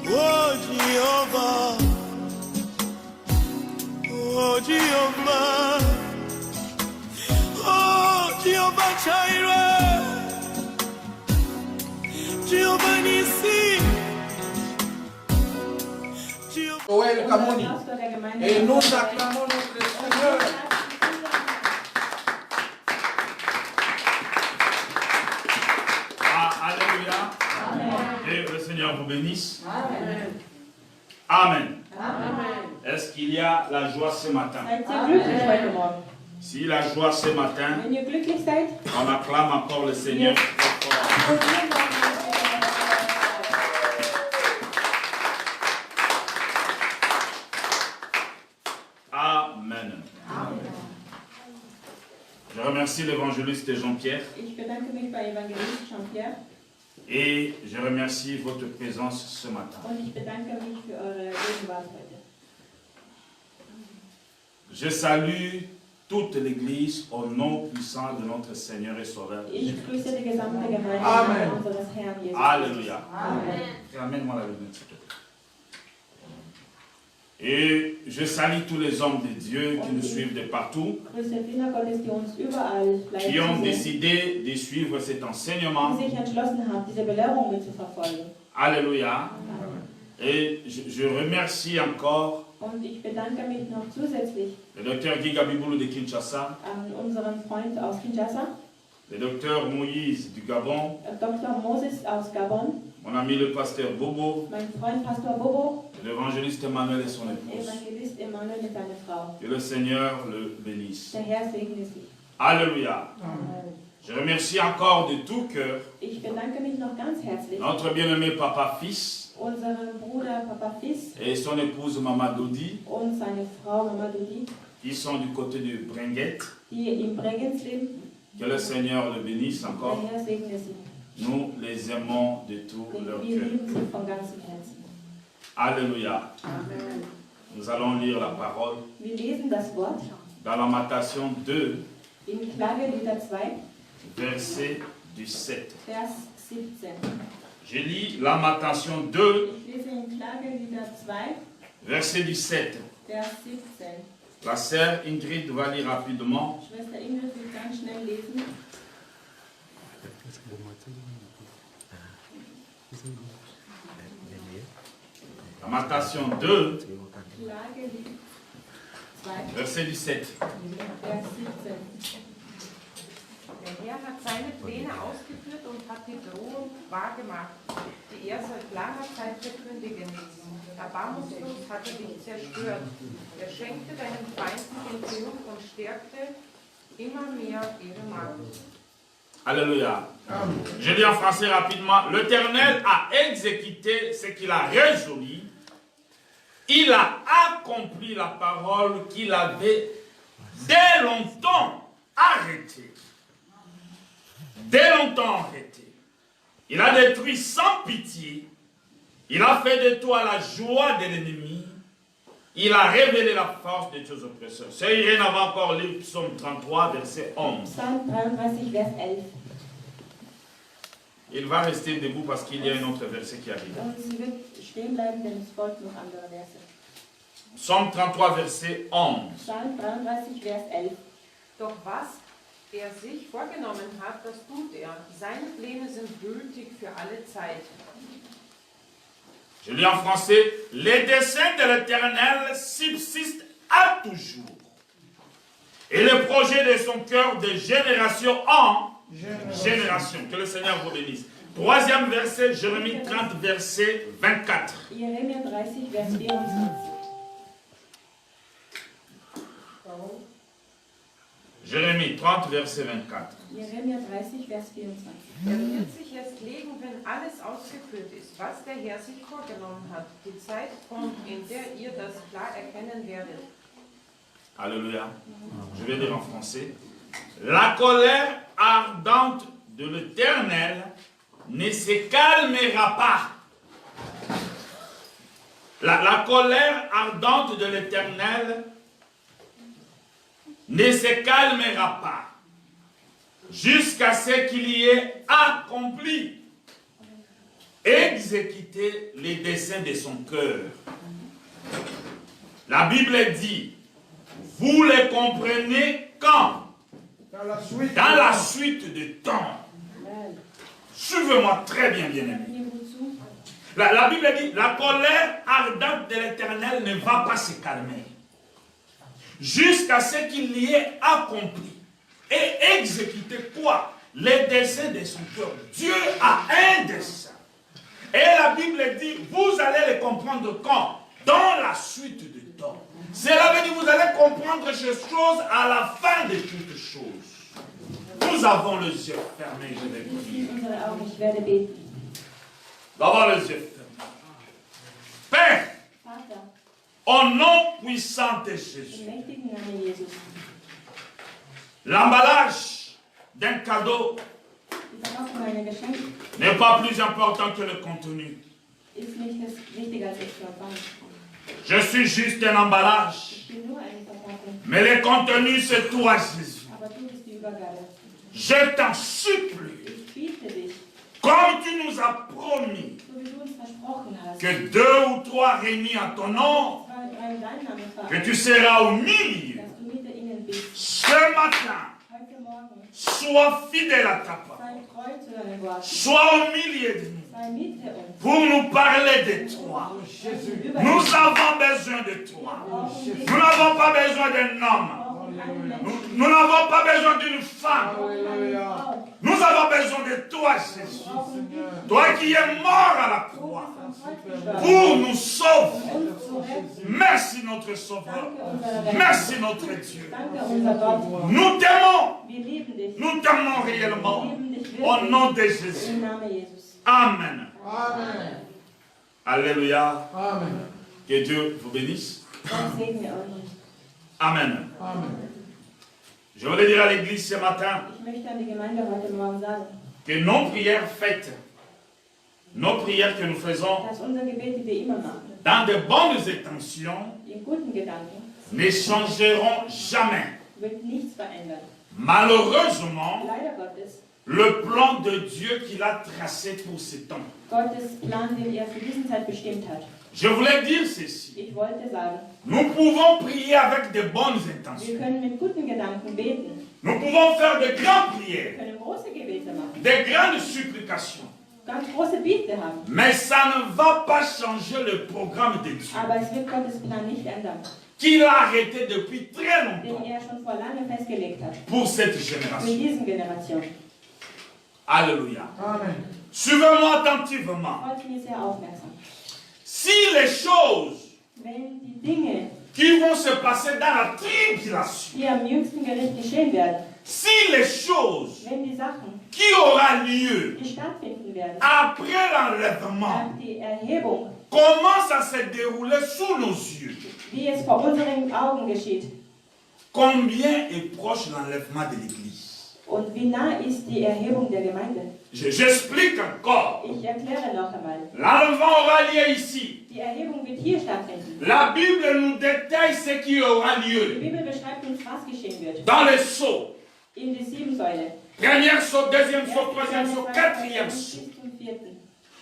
Oh Jehovah, oh Jehovah, oh Jehovah Jireh, Jehovah Nissi, Joël Kamoni. Et nous acclamons notre Seigneur. Alléluia. Et le Seigneur vous bénisse. Amen. Amen. Amen. Est-ce qu'il y a la joie ce matin? Seid ihr glücklich heute Morgen? Si la joie ce matin, Wenn ihr glücklich seid, on acclame encore le Seigneur. Amen. Je remercie l'évangéliste Jean-Pierre ich bedanke mich bei Evangelist Jean-Pierre et je remercie votre présence ce matin. und ich bedanke mich für eure Gegenwart heute. Je salue toute l'Église au nom puissant de notre Seigneur et Sauveur. Ich grüße die gesamte Gemeinde Amen. im Namen unseres Herrn Jesus. Alléluia. Amen. Ramène-moi la Bible, s'il te plaît. Et je salue tous les hommes de Dieu qui nous suivent de partout, Grüße Diener Gottes, die uns überall qui ont leiten, décidé de suivre cet enseignement. die sich entschlossen haben, diese Belehrung mitzuverfolgen. Alléluia. Et je remercie encore Und ich bedanke mich noch zusätzlich le docteur Guy Gabiboulou de Kinshasa, an unseren Freund aus Kinshasa, le docteur Moïse du Gabon, Dr. Moses aus Gabon, mon ami le pasteur Bobo, mein Freund Pastor Bobo, l'évangéliste Emmanuel et son épouse. Evangelist Emanuel mit seiner Frau. Que le Seigneur le bénisse. Der Herr segne sie. Alléluia. Amen. Je remercie encore de tout cœur Ich bedanke mich noch ganz herzlich notre bien-aimé papa fils unserem Bruder Papa Fiss et son épouse Mama Dodi, und seine Frau Mama Dodi, qui sont du côté de Bringuette. die in Bregenz leben. Que le Seigneur le bénisse encore. Der Herr segne sie. Nous les aimons de tout leur Wir cœur. lieben sie von ganzem Herzen. Alléluia. Amen. Nous allons lire la parole Wir lesen das Wort dans Lamentation 2, in Klagelieder 2, verset du 7. Vers 17. Je lis Lamentation 2, Ich lese in Klagelieder 2, verset du 7. Vers 17. La sœur Ingrid va lire rapidement. Schwester Ingrid wird ganz schnell lesen. Lamentation 2, Klagelied 2, verset du 7. Vers 17. Der Herr hat seine Pläne ausgeführt und hat die Drohung wahrgemacht, die er seit langer Zeit verkündigen ließ. Erbarmungslos hat er dich zerstört. Er schenkte deinen Feinden den Triumph und stärkte immer mehr ihre Macht. Alléluia. Je lis en français rapidement. L'Éternel a exécuté ce qu'il a résolu. Il a accompli la parole qu'il avait dès longtemps arrêtée. Dès longtemps arrêtée. Il a détruit sans pitié. Il a fait de toi la joie de l'ennemi. Il a révélé la force de tes oppresseurs. C'est Irène va encore lire Psaume 33, verset 11. Psalm 33, Vers 11. Il va rester debout parce qu'il y a un autre verset qui arrive. Und sie wird stehen bleiben, denn es folgt noch andere Verse. Psaume 33, verset 11. Psalm 33, Vers 11. Doch was er sich vorgenommen hat, das tut er. Seine Pläne sind gültig für alle Zeit. Je lis en français. Les desseins de l'Éternel subsistent à toujours. Et les projets de son cœur de génération en génération. Que le Seigneur vous bénisse. Troisième verset, Jérémie 30, verset 24. Jeremia 30, Vers 24. Jérémie 30, verset 24. Jeremia 30, Vers 24. Er wird sich erst legen, wenn alles ausgeführt ist, was der Herr sich vorgenommen hat. Die Zeit kommt, in der ihr das klar erkennen werdet. Alléluia. Je vais dire en français. La colère ardente de l'Éternel ne se calmera pas. La colère ardente de l'Éternel ne se calmera pas jusqu'à ce qu'il y ait accompli exécuter les desseins de son cœur. La Bible dit, vous les comprenez quand? Dans la suite. Dans la suite du temps. Amen. Suivez-moi très bien, bien-aimés. Hört mir gut zu. La Bible dit, la colère ardente de l'Éternel ne va pas se calmer jusqu'à ce qu'il y ait accompli et exécuté quoi? Les desseins de son cœur. Dieu a un dessein. Et la Bible dit, vous allez les comprendre quand? Dans la suite du temps. Cela veut dire que vous allez comprendre ces choses à la fin de toutes choses. Nous avons les yeux fermés, je vais Wir prier. schließen unsere Augen. Ich werde beten. Nous avons les yeux fermés. Père, Vater, au nom puissant de Jésus, im mächtigen Namen Jesus, l'emballage d'un cadeau die Verpackung meiner Geschenke n'est pas plus important que le contenu. ist nicht das wichtiger als das Verpackung. Je suis juste un emballage. Ich bin nur eine Verpackung, Mais le contenu, c'est toi, Jésus. aber du bist die Übergabe. Je t'en supplie, Ich biete dich, comme tu nous as promis, so wie du uns versprochen hast, que 2 ou 3 réunis en ton nom, 2, 3 in deinem Namen, que Vater, tu seras au milieu. dass du hinter ihnen bist. Ce matin, Heute Morgen, sois fidèle à ta parole. sei treu zu deinen Worten. Sois au milieu de nous Sei mit uns. pour nous parler de toi. Jésus. Über Nous dich. avons besoin de toi. Brauchen dich. Nous n'avons pas besoin d'un homme. Brauchen einen Menschen. Nous n'avons pas besoin d'une femme. Brauchen eine Frau. Nous avons besoin de toi, Jésus. Brauchen dich. Toi qui es mort à la Du croix bist am Kreuz gestorben. pour nous sauver. Uns zu retten. Merci notre Sauveur. Danke, unser Retter. Merci notre Dieu. Danke, unser Gott. Nous t'aimons. Wir lieben dich. Nous t'aimons réellement. Wir lieben dich Au wirklich. nom de Jésus. Im Namen Jesus. Amen. Amen. Alléluia. Amen. Que Dieu vous bénisse. Gott segne euch. Amen. Amen. Je voulais dire à l'église ce matin Ich möchte an die Gemeinde heute Morgen sagen, que nos prières faites, nos prières que nous faisons dass unser Gebet, die wir immer machen, dans de bonnes intentions in guten Gedanken, ne changeront jamais. wird nichts verändern. Malheureusement, Leider Gottes, le plan de Dieu qu'il a tracé pour ce temps. Gottes Plan, den er für diesen Zeit bestimmt hat. Je voulais dire ceci. Ich wollte sagen, Nous pouvons prier avec de bonnes intentions. wir können mit guten Gedanken beten. Nous pouvons faire de grandes Wir prières, können große Gebete machen, de grandes supplications. ganz große Bitte haben. Mais ça ne va pas changer le programme de Dieu, Aber es wird Gottes Plan nicht ändern, qu'il a arrêté depuis très den longtemps er schon vor langem festgelegt hat. pour cette Für génération. diese Generation. Alléluia. Amen. Suivez-moi attentivement. Folgt mir sehr aufmerksam. Si les choses Wenn die Dinge, qui vont se passer dans la tribulation, die am jüngsten Gericht geschehen werden, si les choses wenn die Sachen, qui aura lieu die stattfinden werden, après l'enlèvement nach die Erhebung, commencent à se dérouler sous nos yeux, wie es vor unseren Augen geschieht, combien est proche l'enlèvement de l'Église? und wie nah ist die Erhebung der Gemeinde. J'explique encore. Ich erkläre noch einmal. L'enlèvement aura lieu ici. Die Erhebung wird hier stattfinden. La Bible nous détaille ce qui aura Die lieu Bibel beschreibt uns, was geschehen wird. dans les sceaux. In die 7 Säule. Première saut, deuxième saut, troisième saut, quatrième saut.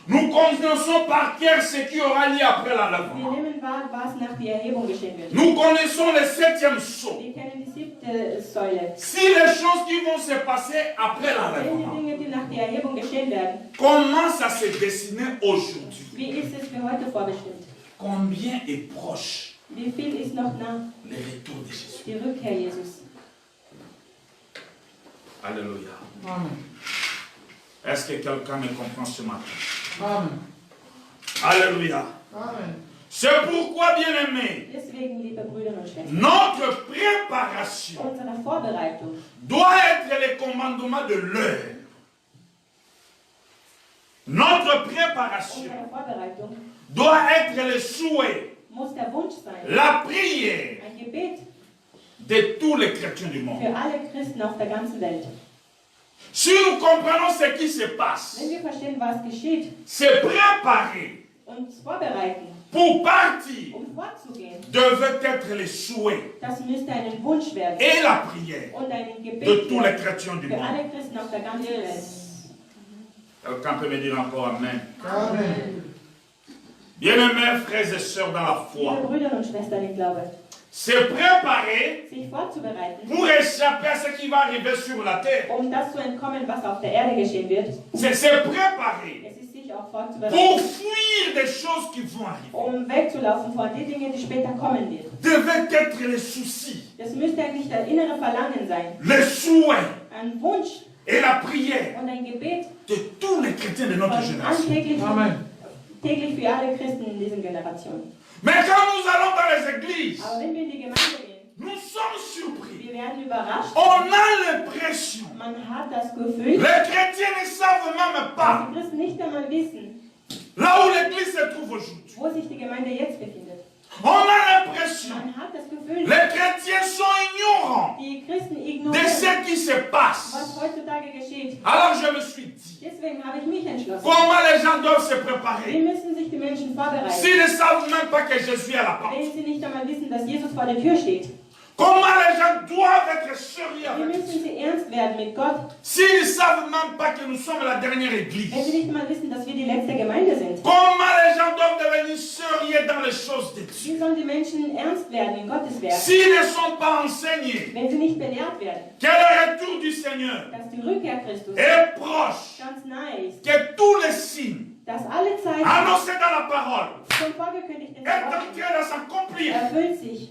Nous connaissons par cœur ce qui aura lieu après Wir l'enlèvement. nehmen wahr, was nach der Erhebung geschehen wird. Nous connaissons le septième saut. Wir kennen die 7. Säule. Si les choses qui vont se passer après Wenn l'enlèvement die Dinge, die nach der Erhebung geschehen werden, commencent à se dessiner aujourd'hui, wie ist es für heute vorbestimmt? combien est proche Wie viel ist noch nah? le retour de Jésus? Die Rückkehr Jesus. Alléluia. Amen. Est-ce que quelqu'un me comprend ce matin? Amen. Alléluia. Amen. C'est pourquoi, bien-aimés, Deswegen, liebe Brüder und Schwestern, notre préparation unsere Vorbereitung doit être le commandement de l'heure. Notre préparation Unsere Vorbereitung doit être le souhait, muss der Wunsch sein, la prière ein Gebet de tous les chrétiens du monde. für alle Christen auf der ganzen Welt. Si nous comprenons ce qui se passe, Wenn wir verstehen, was geschieht, se préparer uns vorbereiten, pour partir vorzugehen, devait être le souhait das müsste ein Wunsch werden et la prière und ein de Gebet tous les werden chrétiens du für monde. alle Christen auf der ganzen Welt. Quelqu'un peut me dire encore Amen. Amen. Bien-aimés frères et sœurs dans la Liebe foi, Brüder und Schwestern im Glaube, se préparer sich vorzubereiten, pour échapper à ce qui va arriver sur la terre. das zu entkommen, was auf der Erde geschehen wird. C'est se préparer Es ist sich auch pour vorzubereiten, fuir des choses qui vont arriver. wegzulaufen vor den Dingen, die später kommen wird. Devait être les soucis, Das müsste eigentlich das innere Verlangen sein. les souhaits Ein Wunsch et la prière und ein Gebet de tous les chrétiens de notre von génération. täglich für alle Christen in diesen Generationen. Mais quand nous allons dans les églises, Aber wenn wir in die Gemeinde gehen, nous sommes surpris. wir werden überrascht. On a l'impression, Man hat das Gefühl, les chrétiens ne savent même dass pas die Christen nicht einmal wissen, là où l'église se trouve aujourd'hui. wo sich die Gemeinde jetzt befindet. On a l'impression, Man hat das Gefühl, les chrétiens sont ignorants die Christen de ignorieren, ce qui se passe. was heutzutage geschieht. Alors je me suis dit, Deswegen habe ich mich entschlossen. comment les gens doivent se Wie préparer müssen sich die Menschen vorbereiten, s'ils ne savent même pas que je suis à la porte? wenn sie nicht einmal wissen, dass Jesus vor der Tür steht? Comment les gens doivent être sérieux Wie avec müssen sie ernst werden mit Gott, s'ils ne savent même pas que nous sommes la dernière église? wenn sie nicht einmal wissen, dass wir die letzte Gemeinde sind? Comment les gens doivent devenir sérieux dans les choses de Dieu Wie sollen die Menschen ernst werden in Gottes Werk, s'ils ne sont pas enseignés wenn sie nicht belehrt werden, que le retour du Seigneur dass die Rückkehr Christus est proche, ganz nahe ist, que tous les signes dass alle Zeichen annoncés dans la parole schon vorgekündigt in est der en Wort train de s'accomplir? erfüllt sich.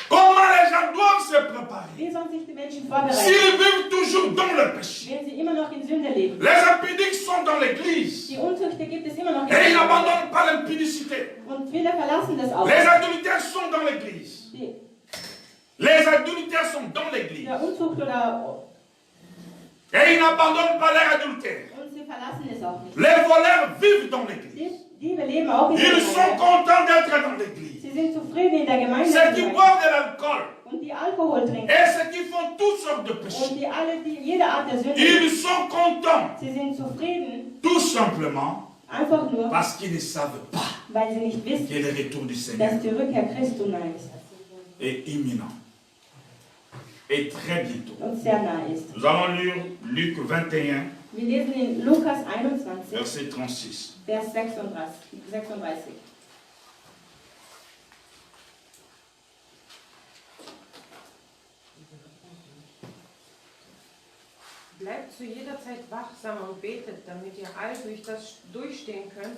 Comment les gens doivent se préparer Wie sollen sich die Menschen vorbereiten, s'ils vivent toujours dans le péché? wenn sie immer noch in Sünde leben? Les impudiques sont dans l'église Die Unzucht gibt es immer noch in et der ils Gemeinde. n'abandonnent pas l'impudicité. Und viele verlassen das auch. Les adultères sont dans l'église. Die, Les adultères sont dans l'église der Unzucht oder et ils n'abandonnent pas leur adultère. und sie verlassen es auch nicht. Les voleurs vivent dans l'église. Die Diebe leben auch in der Ils sont Gemeinde. contents d'être dans l'église. Sie sind zufrieden in der Gemeinde Ceux zu qui sein. boivent de l'alcool Und die Alkohol trinken. et ceux qui font toutes sortes de Und péchés, die jede Art der Sünde. ils sont contents Sie sind zufrieden, tout simplement einfach nur, parce qu'ils ne savent pas weil sie nicht wissen, que le retour du Seigneur dass die Rückkehr Christi nahe ist. est imminent et très bientôt. Und sehr nahe ist. Nous allons lire Luc 21, Wir lesen in Lukas 21, verset 36. Vers 36. Bleibt zu jeder Zeit wachsam und betet, damit ihr all durch das durchstehen könnt,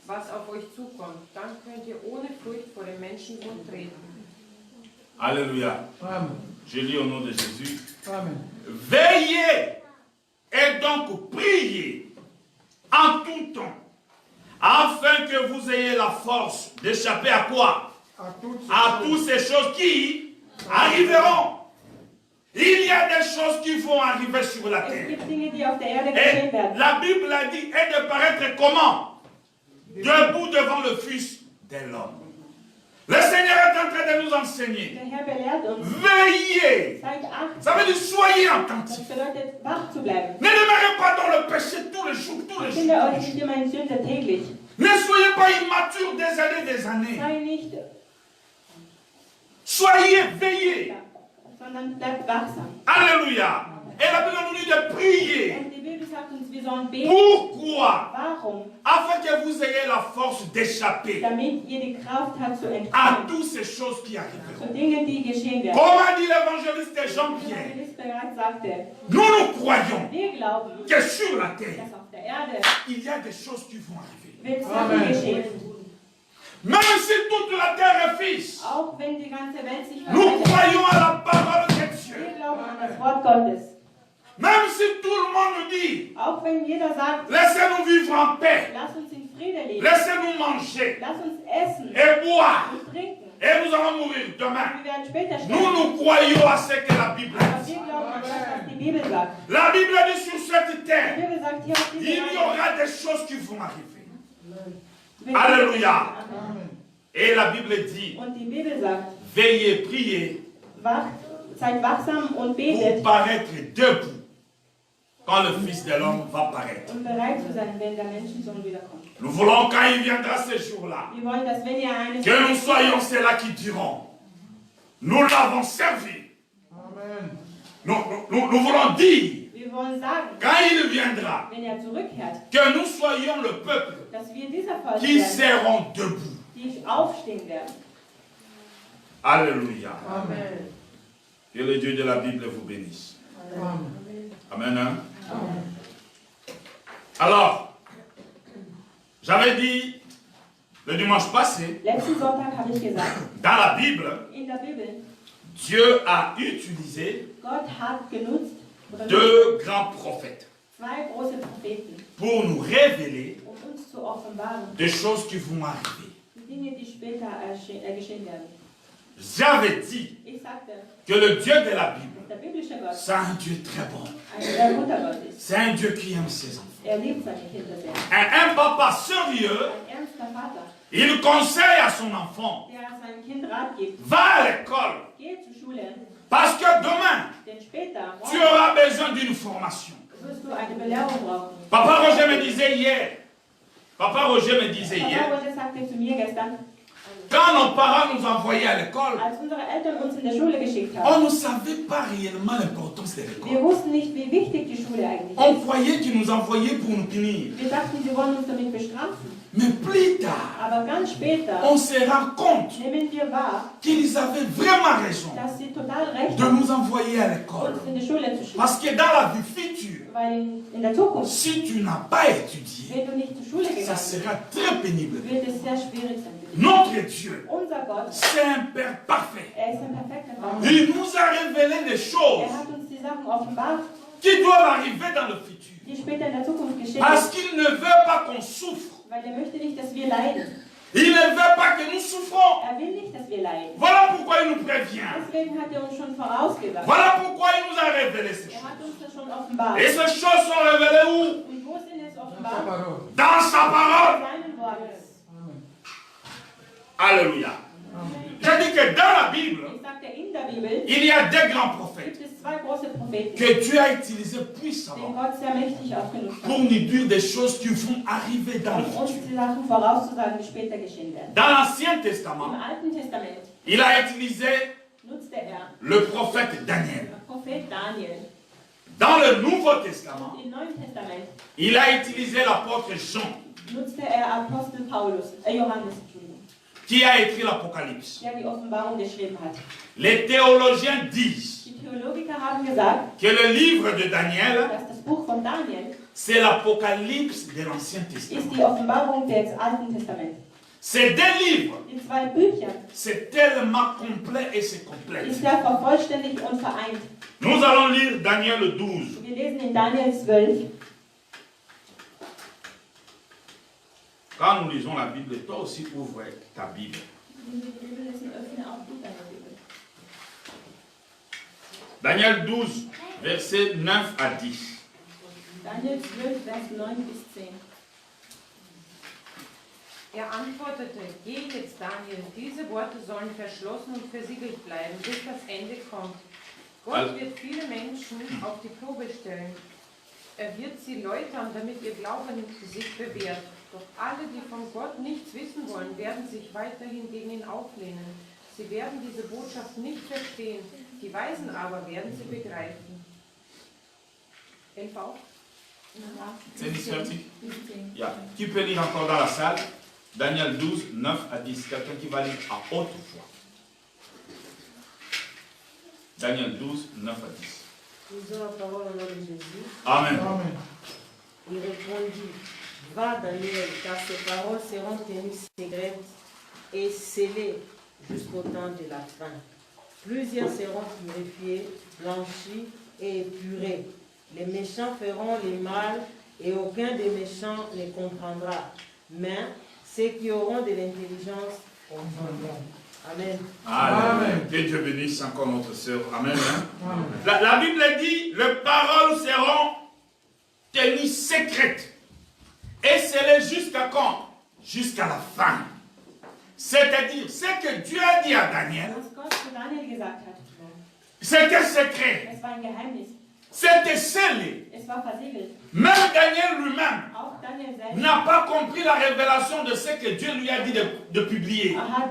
was auf euch zukommt. Dann könnt ihr ohne Furcht vor den Menschenmund treten. Alléluia. Amen. Je lis au nom de Jésus. Amen. Veillez et donc priez en tout temps, afin que vous ayez la force d'échapper à quoi? À toutes ces choses qui arriveront. Il y a des choses qui vont arriver sur la Es terre. gibt Dinge, die auf der Erde geschehen Et werden. la Bible a dit, et de paraître comment? Debout devant le Fils de l'homme. Le Seigneur est en train de nous enseigner. Der Herr belehrt uns, Veillez. seid Ça achtsam. veut dire soyez Das attentifs. bedeutet, wach zu bleiben. Ne demeurez pas dans le péché tous les jours, tous les Finde euch jours. nicht immer in Sünde täglich. Ne soyez pas immatures des années. Sei nicht, Soyez veillés. sondern bleibt wachsam. Alléluia. Et la Bible nous dit de prier. Und die Bibel sagt uns, wir sollen beten. Pourquoi? Warum? Afin que vous ayez la force d'échapper Damit ihr die Kraft habt zu à entkommen. toutes ces choses qui arriveront. Zu Dingen, die geschehen werden. Comme a dit l'évangéliste Der Jean-Pierre, Evangelist bereits sagte, nous croyons wir glauben, que sur la terre, dass auf der Erde il y a des choses qui vont arriver. wird Sachen geschehen. Même si toute la terre est fixe, Auch wenn die ganze Welt sich nous verwandelt. croyons à la parole de Wir Dieu. glauben an das Wort Gottes. Même si tout le monde dit, Auch wenn jeder sagt, laissez-nous vivre en paix, lass uns in Friede leben. laissez-nous manger Lass uns essen et boire, und trinken. et nous allons mourir demain. Wir werden später Nous, sterben. nous croyons à ce que la Bible Aber dit. wir glauben an das, was die Bibel sagt. La Bible dit sur cette Die terre, Bibel sagt, hier auf il dieser y Erde aura des choses qui vont arriver. wird Alléluia. Amen. Et la Bible dit, Und die Bibel sagt, veillez, priez wacht, seid wachsam und pour betet, paraître debout quand le Fils de l'homme va paraître. um bereit zu sein, wenn der Menschensohn wiederkommt. Nous voulons quand il viendra ce jour-là, Wir wollen, dass wenn ihr eines que nous soyons ceux-là qui diront, nous l'avons servi. Amen. Nous voulons dire, wir Wir wollen sagen, quand il viendra, wenn zurückkehrt, que nous soyons le peuple dass wir dieser Volk qui werden, seront debout. die aufstehen werden. Alléluia. Amen. Que le Dieu de la Bible vous bénisse. Amen. Hein? Alors, j'avais dit le dimanche passé, Letzten Sonntag habe ich gesagt, dans la Bible, in der Bibel, Dieu a utilisé Gott hat genutzt oder deux grands prophètes zwei große Propheten, pour nous révéler uns zu offenbaren, des choses qui vont arriver. die Dinge, die später geschehen werden. J'avais dit Ich sagte, que le Dieu de la Bible, der biblische Gott c'est un Dieu très bon. ein sehr guter Gott ist. C'est un Dieu qui aime ses enfants. Liebt seine Kinder sehr. Un papa sérieux, Ein ernster Vater, il conseille à son enfant, der seinem Kind Rat gibt, va à l'école, geh zur Schule, parce que demain, denn später tu auras besoin d'une formation. wirst du eine Belehrung brauchen. Papa Roger me disait hier, Papa Roger sagte zu mir gestern, quand nos parents nous envoyaient à l'école, als unsere Eltern uns in der Schule geschickt on haben, ne savait pas réellement l'importance de wir l'école. wussten nicht, wie wichtig die Schule eigentlich On ist. croyait qu'ils nous envoyaient pour nous punir. Wir dachten, sie wollen uns damit bestrafen. Mais plus tard, Aber ganz später on se rend compte nehmen wir wahr, qu'ils avaient vraiment raison dass sie total recht de haben, nous envoyer à l'école. uns in die Schule zu schicken. Parce que dans la vie future, Weil in der Zukunft, si tu n'as pas étudié, wenn du nicht zur Schule ça gegangen bist, sera très pénible. wird es sehr schwierig sein. Notre Dieu, Unser Gott, c'est un Père parfait. ist ein perfekter Vater. Il nous a révélé des choses Hat uns die Sachen offenbart, qui doivent arriver dans le futur. die später in der Zukunft geschehen. Parce qu'il ne veut pas qu'on souffre. Weil er möchte nicht, dass wir leiden. Il ne veut pas que nous souffrons. Er will nicht, dass wir leiden. Voilà pourquoi il nous prévient. Deswegen hat er uns schon vorausgewarnt. Voilà pourquoi il nous a révélé ces Er hat choses. uns das schon offenbart. Et ces choses sont révélées où? Und wo sind es offenbart? Dans sa parole. In seinen Worten. Alléluia. J'ai dit que dans la Bible, Ich sagte, in der Bibel il y a des grands prophètes gibt es zwei große Propheten, que Dieu a utilisés den puissamment Gott sehr mächtig aufgenutzt pour hat, nous dire des choses qui vont arriver dans le um uns futur. die Sachen vorauszusagen, die später geschehen werden. Dans l'Ancien Im Testament, Alten Testament il a utilisé nutzte er le prophète Daniel. den Prophet Daniel. Dans le Nouveau Testament, Und im Neuen Testament il a utilisé l'apôtre Jean nutzte er Apostel Johannes, qui a écrit l'Apocalypse. der die Offenbarung geschrieben hat. Les théologiens disent Die Theologiker haben gesagt, que le livre de Daniel, dass das Buch von Daniel c'est l'Apocalypse de l'Ancien Testament. ist die Offenbarung des Alten Testaments. Ces deux livres, Die zwei Bücher c'est tellement complet et c'est complet. ist ja vervollständigt und vereint. Nous allons lire Daniel 12. Wir lesen in Daniel 12. Quand nous lisons la Bible, toi aussi ouvre ta Bible. Wenn wir die Bibel lesen, öffne auch du deine Bibel. Daniel 12, versets 9 à 10. Daniel 12, Vers 9 bis 10. Er antwortete, geh jetzt Daniel, diese Worte sollen verschlossen und versiegelt bleiben, bis das Ende kommt. Gott wird viele Menschen auf die Probe stellen. Er wird sie läutern, damit ihr Glauben sich bewährt. Doch alle, die von Gott nichts wissen wollen, werden sich weiterhin gegen ihn auflehnen. Sie werden diese Botschaft nicht verstehen, die Weisen aber werden sie begreifen. 11 auch? C'est fertig? Yeah. Qui peut lire encore dans la salle? Daniel 12, 9 à 10. Quelqu'un qui va lire à haute voix. Daniel 12, 9 à 10. Lisons la parole au nom de Jésus. Amen. Il répondit, va Daniel, car ces paroles seront tenues secrètes et scellées jusqu'au temps de la fin. Plusieurs seront purifiés, blanchis et épurés. Les méchants feront le mal et aucun des méchants ne comprendra. Mais ceux qui auront de l'intelligence comprendront. Amen. Amen. Que Dieu bénisse encore notre sœur. Amen. La Bible dit, les paroles seront tenues secrètes. Et scellées jusqu'à quand? Jusqu'à la fin. C'est-à-dire, ce que Dieu a dit à Daniel, Was Gott zu Daniel gesagt hat, c'était secret. es war ein Geheimnis. C'était scellé. Es war versiegelt. Même Daniel lui-même Auch Daniel selbst n'a pas compris la révélation de ce que Dieu lui a dit de publier. hat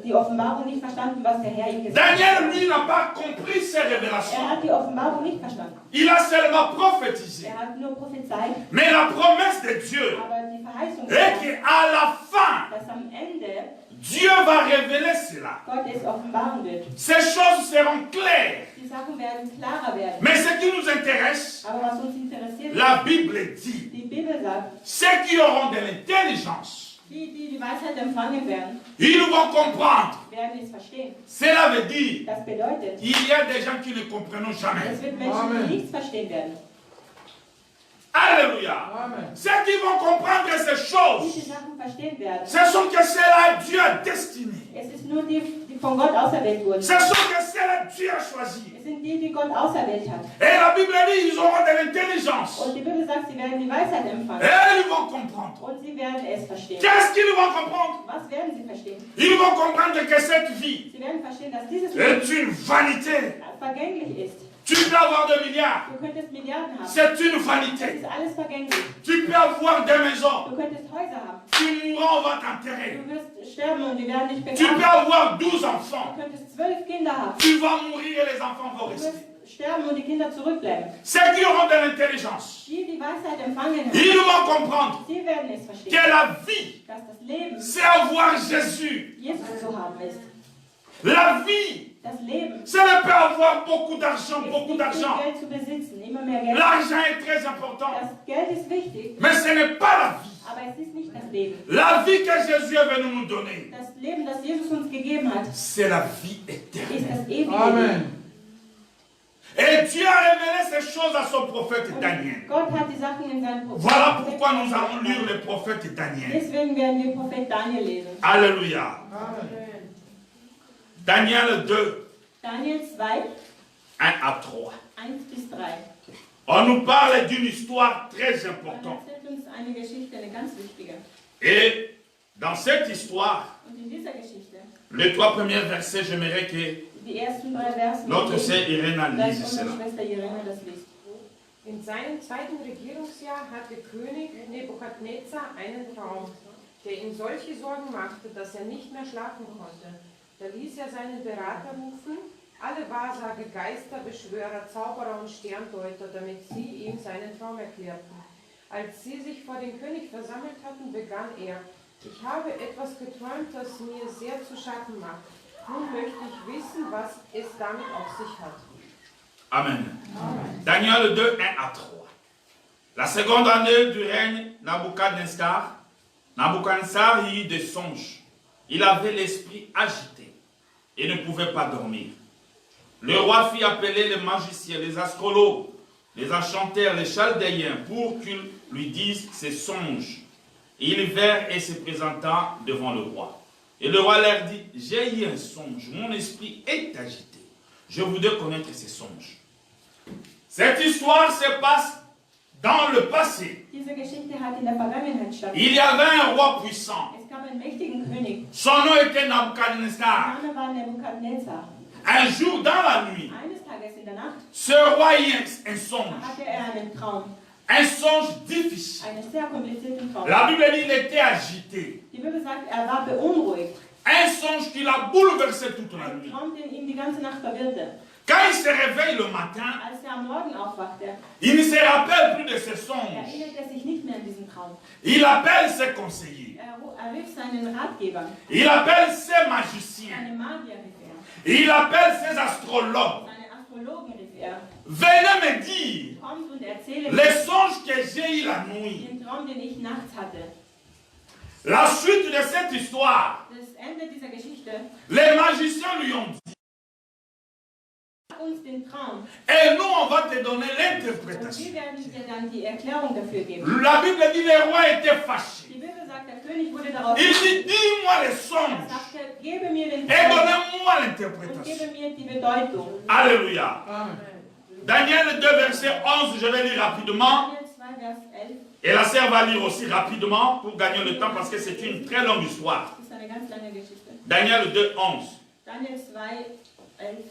die Offenbarung nicht verstanden, was der Herr ihm gesagt Daniel, hat. lui, n'a pas compris ces révélations. Er hat die Offenbarung nicht verstanden. Il a seulement prophétisé. Er hat nur prophezeit, Mais la promesse de Dieu aber die Verheißung est ist, qu'à la fin, dass am Ende Dieu va révéler cela. Gott es offenbaren wird. Ces choses seront claires. Die Sachen werden klarer werden. Mais ce qui nous intéresse, Aber was uns interessiert, la Bible dit, die Bibel sagt, ceux qui auront de l'intelligence, die Weisheit empfangen werden, ils vont comprendre. werden es verstehen. Cela veut dire, Das bedeutet, il y a des gens qui ne comprennent jamais. es wird Menschen, die nichts verstehen werden. Alléluia. Amen. Ceux qui vont comprendre ces choses, Diese Sachen verstehen werden. ce sont que cela Dieu a destiné. Es ist nur die von Gott auserwählt wurden. Ce sont que cela Dieu a choisi. Es sind die Gott auserwählt hat. Et la Bible dit, ils auront de l'intelligence. Und die Bibel sagt, sie werden die Weisheit empfangen. Et ils vont comprendre. Und sie werden es verstehen. Qu'est-ce qu'ils vont comprendre? Was werden sie verstehen? Ils vont comprendre que cette vie Sie werden verstehen, dass dieses est Leben une vanité. vergänglich ist. Tu peux avoir des milliards. Du könntest Milliarden haben. C'est une Das vanité. ist alles vergänglich. Tu peux avoir des maisons. Du könntest Häuser haben. Tu mourras, on va t'enterrer. Du wirst sterben und die werden nicht Tu peux begraben. avoir 12 enfants. Du könntest 12 Kinder haben. Tu vas mourir et les enfants vont Du rester. wirst sterben und die Kinder zurückbleiben. Ceux qui auront de l'intelligence, Die Weisheit empfangen haben, ils vont comprendre sie werden es que verstehen, la vie, dass das Leben c'est avoir Jésus. Jesus zu haben ist. La vie, Das Leben c'est ne pas avoir beaucoup d'argent, ist beaucoup nicht d'argent. viel Geld zu besitzen, immer mehr Geld. L'argent est très important, Das Geld ist wichtig, mais ce n'est pas la vie. aber es ist nicht das Leben. La vie que Jésus est venu nous donner, Das Leben, das Jesus uns gegeben hat, c'est la vie ist éternelle. das ewige Leben. Amen. Et Dieu a révélé ces choses à son prophète Daniel. Gott hat die Sachen in seinem Prophet. Voilà pourquoi nous allons lire le prophète Daniel. Deswegen werden wir Prophet Daniel lesen. Alléluia. Daniel 2, Daniel 2, 1 à 3. 1 bis 3. On nous parle d'une histoire très Dann importante. erzählt uns eine Geschichte, eine ganz wichtige. Et dans cette histoire, Und in dieser Geschichte, les 3 premiers versets, j'aimerais que die ersten 3 Verse, notre sœur Irena dass lise unsere cela. Schwester Irene das liest. In seinem zweiten Regierungsjahr hatte König Nebukadnezar einen Traum, der ihm solche Sorgen machte, dass er nicht mehr schlafen konnte. Da ließ er seinen Berater rufen, alle Wahrsager, Geister, Beschwörer, Zauberer und Sterndeuter, damit sie ihm seinen Traum erklärten. Als sie sich vor dem König versammelt hatten, begann er: Ich habe etwas geträumt, das mir sehr zu schaffen macht. Nun möchte ich wissen, was es damit auf sich hat. Amen. Daniel 2, 1 à 3. La seconde année du règne Nabuchodonosor, Nabuchodonosor eut des songes. Il avait l'esprit agité et ne pouvait pas dormir. Le roi fit appeler les magiciens, les astrologues, les enchanteurs, les chaldéens pour qu'ils lui disent ses songes. Ils vinrent et se présenta devant le roi. Et le roi leur dit: J'ai eu un songe, mon esprit est agité. Je voudrais connaître ces songes. Cette histoire se passe dans le passé. Diese Geschichte hat in der Vergangenheit Il stattgefunden. y avait un roi puissant. Es gab einen mächtigen König. Son nom était Nabuchodonosor. Der Name war Nebukadnezar. Un jour, dans la nuit, Eines Tages in der Nacht ce roi eut un songe. hatte er einen Traum, Un songe difficile. einen sehr komplizierten Traum. La Bible dit qu'il était agité. Die Bibel sagt, er war beunruhigt. Un songe qui l'a bouleversé toute la Ein nuit. Traum, den ihm die ganze Nacht verwirrte. Quand il se réveille le matin, Als er am Morgen aufwachte, il ne se rappelle plus de ses songes. erinnerte er sich nicht mehr an diesen Traum. Il appelle ses conseillers. Er rief seinen Ratgeber, Il appelle ses magiciens. seine Magier rief er, Il appelle ses astrologues. seine Astrologen rief er. Venez me dire Kommt und erzähle les mir songes que j'ai eu la nuit. den Traum, den ich nachts hatte. La suite de cette histoire, Das Ende dieser Geschichte les magiciens lui ont dit: sagt uns den Traum. et nous on va te donner Und l'interprétation. wir werden dir dann die Erklärung dafür geben. La Bible dit le roi était fâché. Die Bibel sagt, der König wurde darauf Il dit: dis-moi les Er songes sagte, gebe mir den et Traum donnez-moi und l'interprétation. gebe mir die Bedeutung. Alléluia. Amen. Daniel 2, verset 11, je vais lire rapidement. Daniel 2, Vers 11. Et la sœur va lire aussi rapidement pour gagner le temps parce que c'est une très longue histoire. Das ist eine ganz lange Geschichte. Daniel 2, 11. Daniel 2, 11.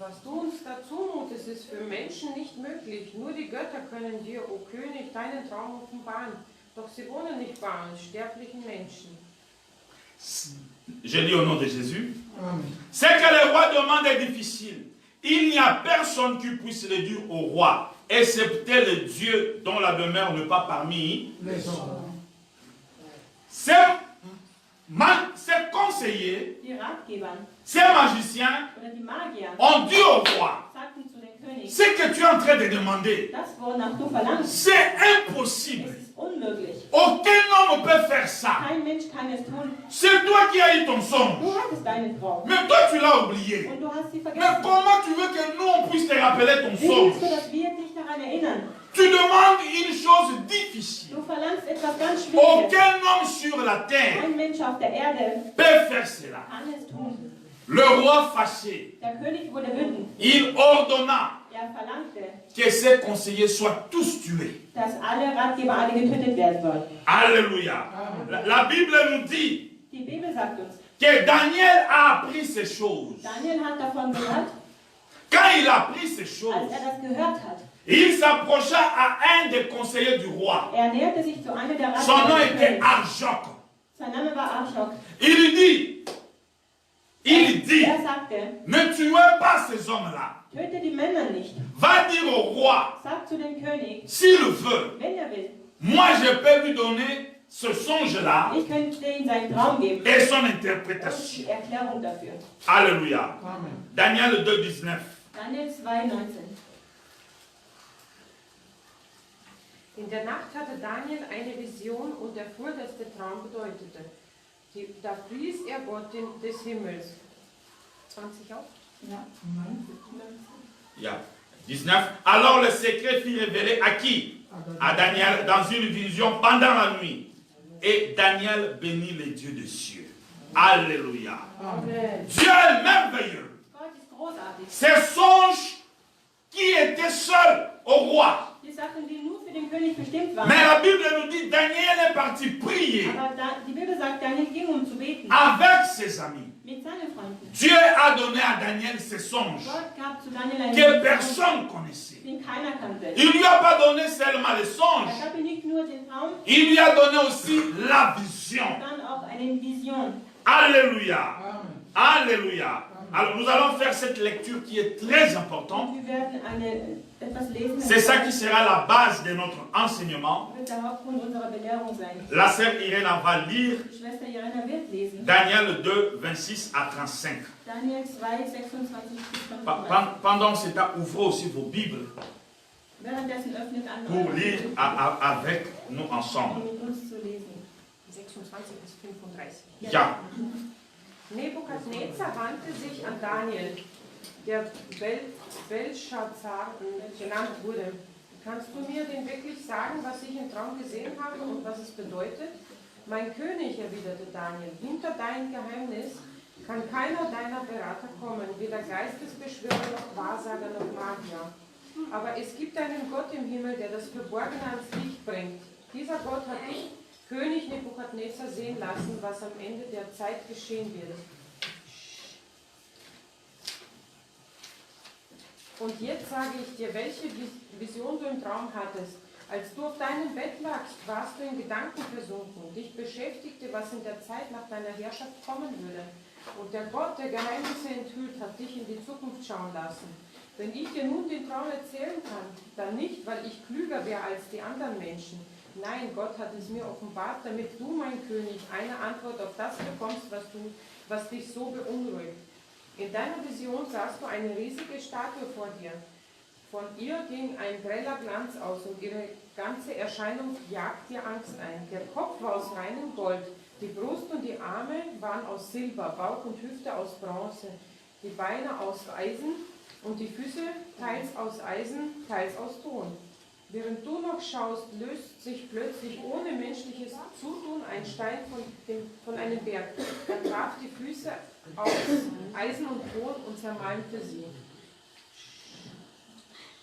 Was du uns da zumutest, ist für Menschen nicht möglich. Nur die Götter können dir, o König, deinen Traum offenbaren. Doch sie wohnen nicht bei uns, sterblichen Menschen. Je lis au nom de Jésus. Ce que le roi demande est difficile. Il n'y a personne qui puisse le dire au roi, excepté le Dieu dont la demeure n'est pas parmi Les hommes. Ces conseillers, Die Ratgeber ces magiciens oder die Magier ont dit au roi, sagten zu dem König, ce que tu es en train de demander, das, wonach du verlangst, c'est es impossible. ist unmöglich. Aucun homme peut faire ça. Kein Mensch kann es tun. C'est toi qui as eu ton Du songe. hattest deinen Traum Mais toi, tu l'as oublié. und du hast sie Mais vergessen. comment tu veux que nous, on puisse te rappeler ton Wie songe? willst du, dass wir dich daran erinnern? Tu demandes une chose difficile. Du verlangst etwas ganz Schwieriges. Aucun homme sur la terre Kein Mensch auf der Erde peut faire cela. kann es tun. Le roi fâché, Der König wurde wütend. il ordonna Er verlangte, que ses conseillers soient tous tués. dass alle Ratgeber alle getötet werden sollen. Alléluia. La Bible nous dit Die Bibel sagt uns, que Daniel a appris ces choses. Daniel hat davon gehört, Quand il a appris ces choses, als das gehört hat. il s'approcha à un des conseillers du roi. Er näherte sich zu einer der Son nom Ratgeber des était Königs. Arjoc. Sein Name war Arschok. Il dit, Er sagte, ne tuez pas ces hommes-là. töte die Männer nicht. Va dire au roi, Sag zu dem König, s'il veut, wenn er will, moi je peux lui donner ce songe-là ich könnte ihm seinen Traum geben et son und interprétation. die Erklärung dafür. Alléluia. Amen. Daniel 2,19. Daniel 2,19. In der Nacht hatte Daniel eine Vision und erfuhr, dass der Traum bedeutete. Da pries er Gott des Himmels. 20 auch? Ja. Yeah. 19. Alors le secret fut révélé à qui? À Daniel dans une vision pendant la nuit. Et Daniel bénit les dieux des cieux. Alléluia. Amen. Dieu est merveilleux. Gott ist großartig. Ces songes qui étaient seuls au roi. Die Sachen, die nur für den König bestimmt waren. Mais la Bible nous dit Daniel est parti prier Aber die Bibel sagt, Daniel ging, um zu beten. avec ses amis. Mit seinen Freunden. Dieu a donné à Daniel ces songes Gott gab zu Daniel eine que Vision, personne connaissait. den keiner kannte. Il lui a pas donné seulement les Er songes, gab ihm nicht nur den Traum, il lui a donné aussi la vision. sondern auch eine Vision. Alléluia. Amen. Alléluia. Alors nous allons faire cette lecture qui est très importante. Und wir werden etwas lesen. C'est ça qui sera la base de notre enseignement. Das wird der Hauptgrund unserer Belehrung sein. La sœur Irène va lire Die Schwester Irena wird lesen. Daniel 2, 26 à 35. Daniel 2, 26 bis 35. Pendant ce temps, ouvrez aussi vos Bibles Währenddessen öffnet an pour eure lire Bibel, avec nous um ensemble. mit uns zu lesen. 26 bis 35. Ja. Nebukadnezar wandte sich an Daniel, der Belshazzar genannt wurde. Kannst du mir denn wirklich sagen, was ich im Traum gesehen habe und was es bedeutet? Mein König, erwiderte Daniel, hinter dein Geheimnis kann keiner deiner Berater kommen, weder Geistesbeschwörer noch Wahrsager noch Magier. Aber es gibt einen Gott im Himmel, der das Verborgene ans Licht bringt. Dieser Gott hat dich, König Nebukadnezar, sehen lassen, was am Ende der Zeit geschehen wird. Und jetzt sage ich dir, welche Vision du im Traum hattest. Als du auf deinem Bett lagst, warst du in Gedanken versunken. Dich beschäftigte, was in der Zeit nach deiner Herrschaft kommen würde. Und der Gott, der Geheimnisse enthüllt, hat dich in die Zukunft schauen lassen. Wenn ich dir nun den Traum erzählen kann, dann nicht, weil ich klüger wäre als die anderen Menschen. Nein, Gott hat es mir offenbart, damit du, mein König, eine Antwort auf das bekommst, was dich so beunruhigt. In deiner Vision sahst du eine riesige Statue vor dir. Von ihr ging ein greller Glanz aus und ihre ganze Erscheinung jagt dir Angst ein. Der Kopf war aus reinem Gold, die Brust und die Arme waren aus Silber, Bauch und Hüfte aus Bronze, die Beine aus Eisen und die Füße teils aus Eisen, teils aus Ton. Während du noch schaust, löst sich plötzlich ohne menschliches Zutun ein Stein von einem Berg. Er traf die Füße aus Eisen und Ton und zermalmte sie.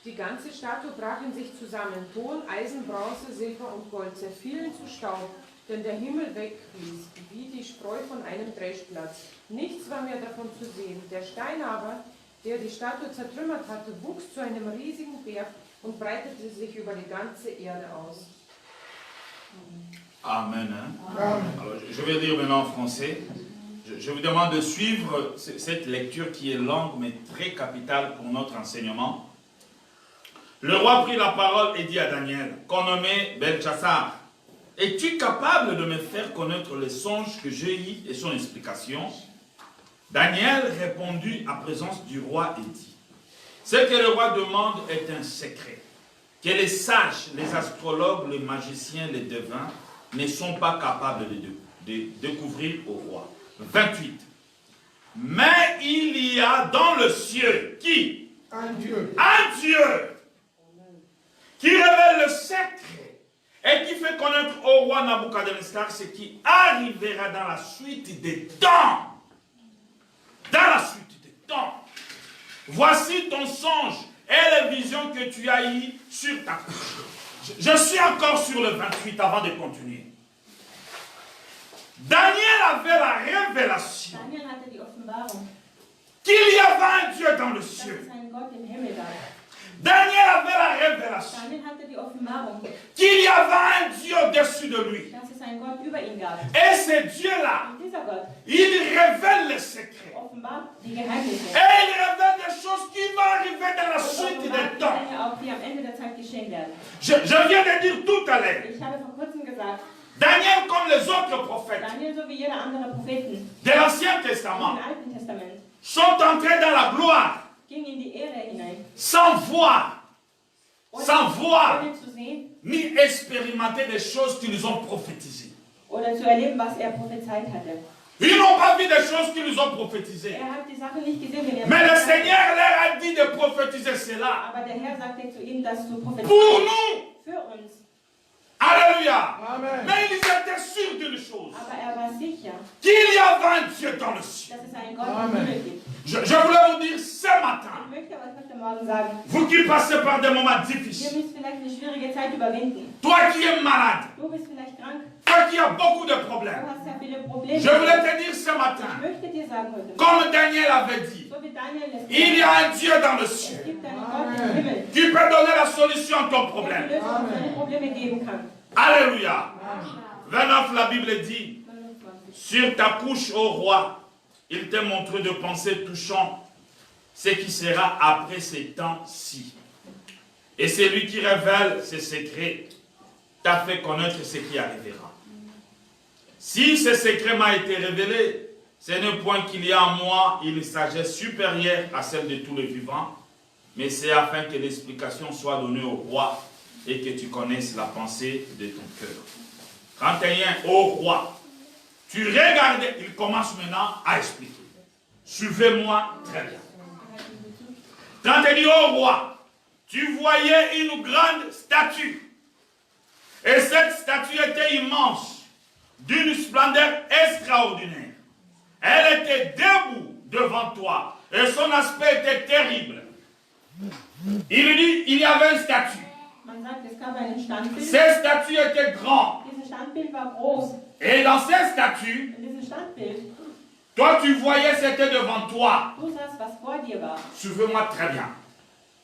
Die ganze Statue brach in sich zusammen. Ton, Eisen, Bronze, Silber und Gold zerfielen zu Staub, denn der Himmel wegblies, wie die Spreu von einem Dreschplatz. Nichts war mehr davon zu sehen. Der Stein aber, der die Statue zertrümmert hatte, wuchs zu einem riesigen Berg und breitete sich über die ganze Erde aus. Amen. Hein? Alors, je vais dire maintenant en français. Je vous demande de suivre cette lecture qui est longue mais très capitale pour notre enseignement. Le roi prit la parole et dit à Daniel, qu'on nommait Belchassar, es-tu capable de me faire connaître les songes que j'ai eus et son explication? Daniel répondit à présence du roi et dit, ce que le roi demande est un secret, que les sages, les astrologues, les magiciens, les devins ne sont pas capables de découvrir au roi. 28. Mais il y a dans le ciel qui? Un Dieu. Un Dieu qui révèle le secret et qui fait connaître au roi Nabuchodonosor ce qui arrivera dans la suite des temps. Dans la suite des temps. Voici ton songe et les visions que tu as eues sur ta couche. Je suis encore sur le 28 avant de continuer. Daniel avait la révélation Daniel hatte die Offenbarung, qu'il y avait un Dieu dans le dass ciel. es einen Gott im Himmel gab. Daniel avait la révélation Daniel hatte die Offenbarung, qu'il y avait un Dieu au-dessus de lui. dass es einen Gott über ihn gab. Et ce Dieu-là, Und dieser Gott il révèle les secrets. offenbart die Geheimnisse. Et il révèle des choses qui vont arriver dans la Und suite offenbart des die temps. Dinge auch, die am Ende der Zeit geschehen werden. Je viens de dire tout à l'heure, Ich habe vor kurzem gesagt, Daniel comme les autres prophètes Daniel so wie jeder andere Propheten de l'Ancien im Testament Alten Testament sont entrés dans la gloire ging in die Ehre hinein, sans voir, ohne zu sehen ni expérimenter des choses qu'ils ont prophétisées. oder zu erleben, was er prophezeit hatte. Ils n'ont pas vu des choses qu'ils ont prophétisées. Er hat die Sache nicht gesehen, wenn er Mais le prophezeit hat. Seigneur leur a dit de prophétiser cela. Aber der Herr sagte zu ihm, das zu Pour prophezeien nous. für uns. Alléluia. Amen. Mais ils étaient sûrs d'une chose. Aber er war sicher, Qu'il y avait un Dieu dans le ciel. dass es einen Gott Amen. im Himmel gibt. Je voulais vous dire ce matin, Ich möchte euch heute Morgen sagen, vous qui passez par des moments ihr difficiles, müsst vielleicht eine schwierige Zeit überwinden. toi qui es malade, Du bist vielleicht krank, toi qui as beaucoup de du problèmes, hast ja viele Probleme. je voulais te dire ce Ich matin, möchte dir sagen heute Morgen, comme Daniel avait dit, so wie Daniel es il y sagt, a un Dieu dans le es ciel gibt einen Gott im Himmel, qui peut donner la solution à ton der problème. die Lösung auf deine Probleme geben kann. Alléluia. 29, la Bible dit, 29. sur ta couche, ô roi, il t'est montré de penser touchant ce qui sera après ces temps-ci. Et c'est lui qui révèle ses secrets, t'a fait connaître ce qui arrivera. Si ce secret m'a été révélé, ce n'est point qu'il y a en moi une sagesse supérieure à celle de tous les vivants, mais c'est afin que l'explication soit donnée au roi et que tu connaisses la pensée de ton cœur. 31, ô roi, tu regardais, il commence maintenant à expliquer. Suivez-moi très bien. 31, ô roi, tu voyais une grande statue. Et cette statue était immense, d'une splendeur extraordinaire. Elle était debout devant toi, et son aspect était terrible. Il dit, il y avait une statue. Man sagt, es gab einen Standbild. Cette statue était grande. Dieses Standbild war groß. Et dans cette statue, In diesem Standbild, toi tu voyais, c'était devant toi. du sahst, was vor dir war. Suivez-moi très bien.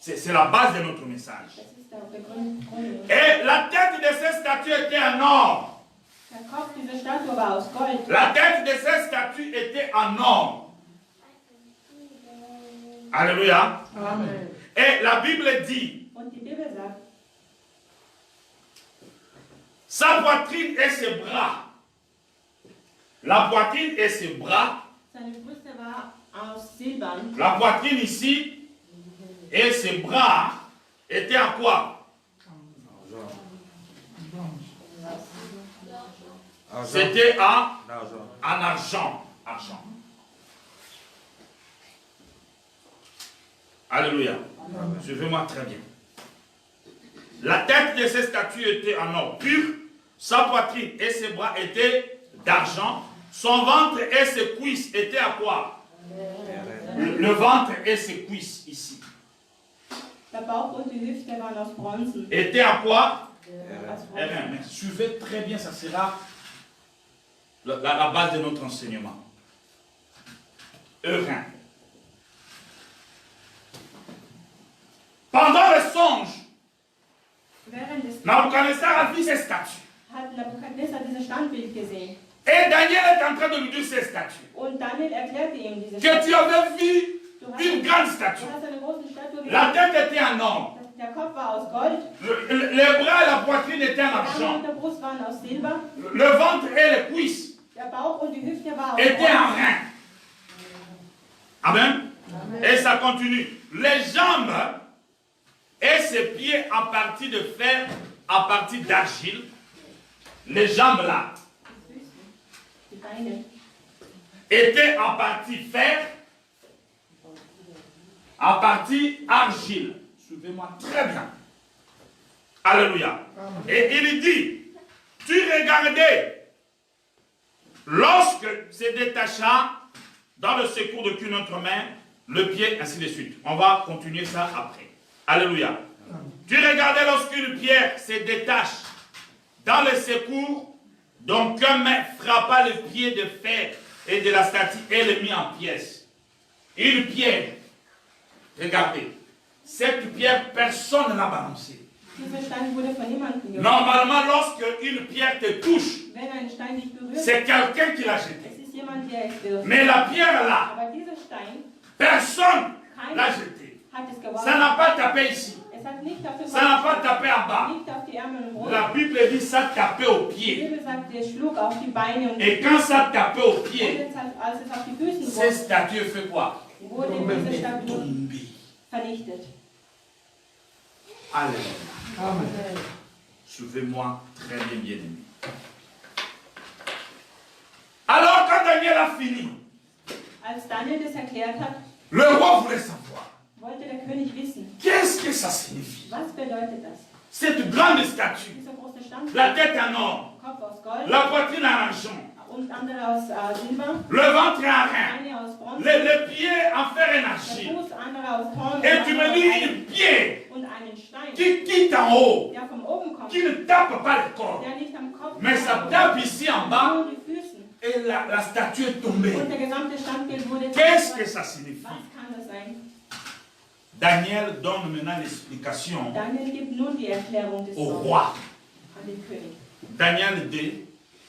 C'est la base de notre message. Das ist der Grund. Et la tête de cette statue était en or. Der Kopf dieser Statue war aus Gold. La tête de cette statue était en or. Alléluia. Amen. Et la Bible dit, Und die Bibel sagt, sa poitrine et ses bras. La poitrine et ses bras. seine Brüste war aus Silbern. La poitrine ici et ses bras étaient en quoi? C'était en argent. Argent. Alléluia. Suivez-moi très bien. La tête de cette statue était en or pur. Sa poitrine et ses bras étaient d'argent. Son ventre et ses cuisses étaient à quoi? Le ventre et ses cuisses ici. Der Bauch und die Hüfte waren aus Bronzen. Étaient à quoi? Aus Bronzen. Mais suivez très bien, ça sera la base de notre enseignement. Eurin. Pendant le songe, Während des Nabuchodonosor a vu ces statues. hat Nebukadnezar dieses Standbild gesehen. Et Daniel est en train de lui dire ces statues. Und Daniel erklärte ihm diese Que tu avais vu Du hast, une grande du statue. hast eine große Statue La gesehen. tête était en or. Der Kopf war aus Gold, Les bras et la poitrine étaient en der Arme argent. und der Brust waren aus Silber, Le ventre et les cuisses der Bauch und die Hüfte waren aus étaient en Bronze. rein. Amen. Et ça continue. Les jambes et ses pieds en partie de fer, en partie d'argile. Les jambes là Die Beine étaient en partie fer, en partie argile. Suivez-moi très bien. Alléluia. Et il dit, tu regardais, lorsque se détacha dans le secours de qu'une autre main, le pied, ainsi de suite. On va continuer ça après. Alléluia. Tu regardais lorsqu'une pierre se détache dans le secours, donc qu'un main frappa le pied de fer et de la statue et le mit en pièces. Une pierre, regardez, cette pierre, personne ne l'a balancée. Dieser Stein wurde von niemandem geworfen. Normalement, lorsqu'une pierre te touche, Wenn ein Stein dich berührt, c'est quelqu'un qui l'a jeté. es ist jemand, der es wirft. Mais la pierre là, Aber dieser Stein personne l'a jeté. hat es Ça geworfen. n'a pas tapé ici. Es hat nicht auf den Ça n'a Kopf, pas tapé en bas. nicht auf die Ärmel und Brust. La Bible dit ça tapait au Die pied. Bibel sagt, er schlug auf die Beine und Et quand ça tapait au und pied, jetzt, als es auf die Füße ces wurde, statues fait quoi? wurde diese Statue Tombées. vernichtet. Alléluia. Suivez-moi très bien, bien-aimé. Alors, quand Daniel a fini, Als Daniel das erklärt hat, le roi voulait savoir wollte der König wissen, qu'est-ce que ça signifie. was bedeutet das? Cette grande statue, Dieser große Stand, la tête en or, Kopf aus Gold la poitrine en argent, und andere aus Silber, le ventre en rein, eine aus Bronze, les pieds en fer et en der argile. Fuß, andere aus Horn Et tu me andere aus dis Eisen une pierre und einen Stein, qui quitte en haut, der von oben kommt, qui ne tape pas le corps, der nicht am Kopf, mais ça tape ici en bas nur die Füßen. et la statue est tombée. Und der gesamte Standbild wurde Qu'est-ce que zerstört. ça signifie? Was kann das sein? Daniel donne maintenant l'explication Daniel gibt nun die Erklärung des au Songs roi. an den König. Daniel 2,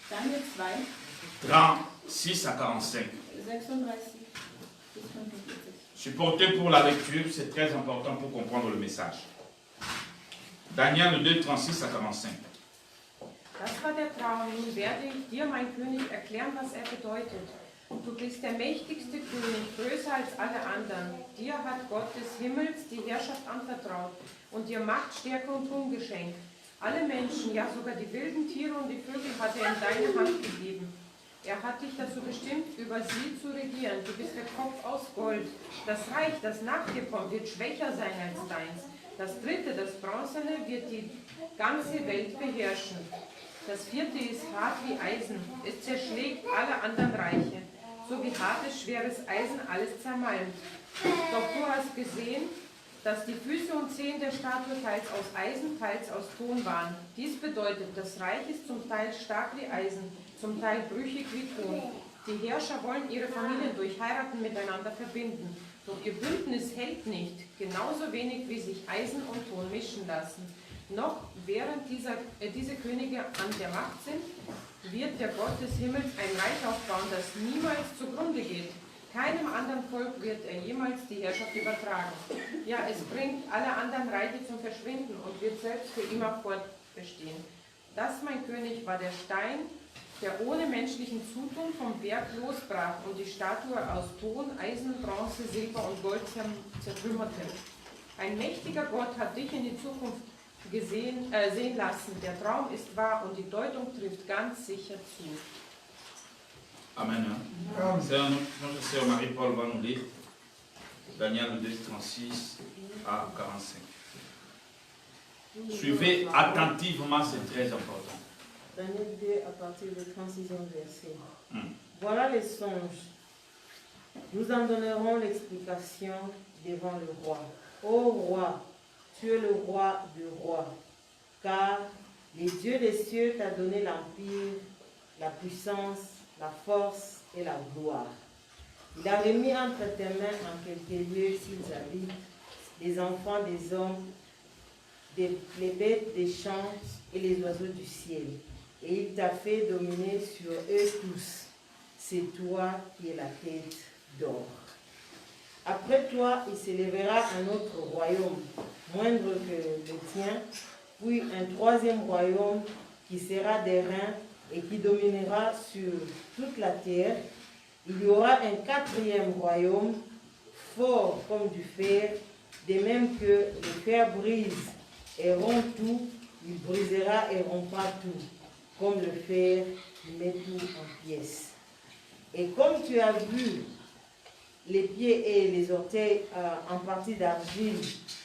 Daniel 2, 36 à 45. 36 bis 45. Supportez pour la lecture, c'est très important pour comprendre le message. Daniel 2, 36 à 45. Das war der Traum. Nun werde ich dir, mein König, erklären, was er bedeutet. Du bist der mächtigste König, größer als alle anderen. Dir hat Gott des Himmels die Herrschaft anvertraut und dir Macht, Stärke und Ruhm geschenkt. Alle Menschen, ja sogar die wilden Tiere und die Vögel hat er in deine Hand gegeben. Er hat dich dazu bestimmt, über sie zu regieren. Du bist der Kopf aus Gold. Das Reich, das nach dir kommt, wird schwächer sein als deins. Das dritte, das Bronzene, wird die ganze Welt beherrschen. Das vierte ist hart wie Eisen. Es zerschlägt alle anderen Reiche. So wie hartes, schweres Eisen alles zermalmt. Doch du hast gesehen, dass die Füße und Zehen der Statue teils aus Eisen, teils aus Ton waren. Dies bedeutet, das Reich ist zum Teil stark wie Eisen, zum Teil brüchig wie Ton. Die Herrscher wollen ihre Familien durch Heiraten miteinander verbinden. Doch ihr Bündnis hält nicht, genauso wenig wie sich Eisen und Ton mischen lassen. Noch während diese Könige an der Macht sind, wird der Gott des Himmels ein Reich aufbauen, das niemals zugrunde geht. Keinem anderen Volk wird er jemals die Herrschaft übertragen. Ja, es bringt alle anderen Reiche zum Verschwinden und wird selbst für immer fortbestehen. Das, mein König, war der Stein, der ohne menschlichen Zutun vom Berg losbrach und die Statue aus Ton, Eisen, Bronze, Silber und Gold zertrümmerte. Ein mächtiger Gott hat dich in die Zukunft sehen lassen. Der Traum ist wahr und die Deutung trifft ganz sicher zu. Amen. Notre sœur Marie-Paul va nous lire Daniel 2, 36 à 45. Suivez attentivement, c'est très important. Daniel 2 à partir du 36e verset. Voilà les songes. Nous en donnerons l'explication devant le roi. Ô roi, tu es le roi du roi, car le Dieu des cieux t'a donné l'empire, la puissance, la force et la gloire. Il a remis entre tes mains en quelques lieux s'ils habitent les enfants des hommes, les bêtes des champs et les oiseaux du ciel. Et il t'a fait dominer sur eux tous. C'est toi qui es la tête d'or. Après toi, il s'élèvera un autre royaume, moindre que le tien, puis un troisième royaume qui sera d'airain et qui dominera sur toute la terre. Il y aura un quatrième royaume, fort comme du fer, de même que le fer brise et rompt tout, il brisera et rompra tout, comme le fer qui met tout en pièces. Et comme tu as vu les pieds et les orteils en partie d'argile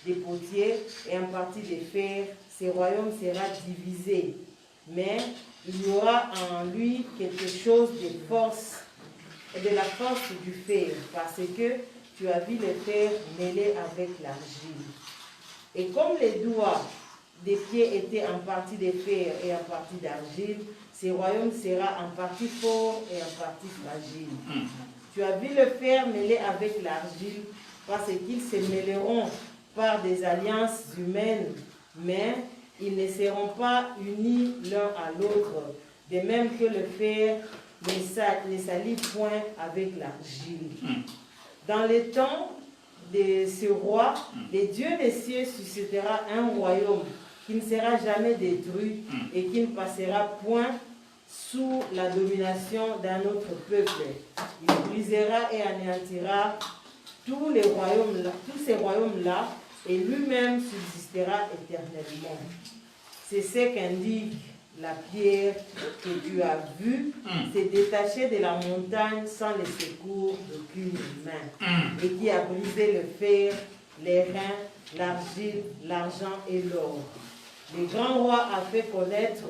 des potiers et en partie de fer, ce royaume sera divisé. Mais il y aura en lui quelque chose de la force du fer, parce que tu as vu le fer mêlé avec l'argile. Et comme les doigts des pieds étaient en partie de fer et en partie d'argile, ce royaume sera en partie fort et en partie fragile. Tu as vu le fer mêlé avec l'argile, parce qu'ils se mêleront par des alliances humaines, mais ils ne seront pas unis l'un à l'autre, de même que le fer ne s'allie point avec l'argile. Dans les temps de ce roi, le Dieu des cieux suscitera un royaume qui ne sera jamais détruit et qui ne passera point sous la domination d'un autre peuple. Il brisera et anéantira tous ces royaumes-là, et lui-même subsistera éternellement. C'est ce qu'indique la pierre que tu as vue, s'est détachée de la montagne sans le secours d'aucune main, et qui a brisé le fer, les reins, l'argile, l'argent et l'or. Le grand roi a fait connaître,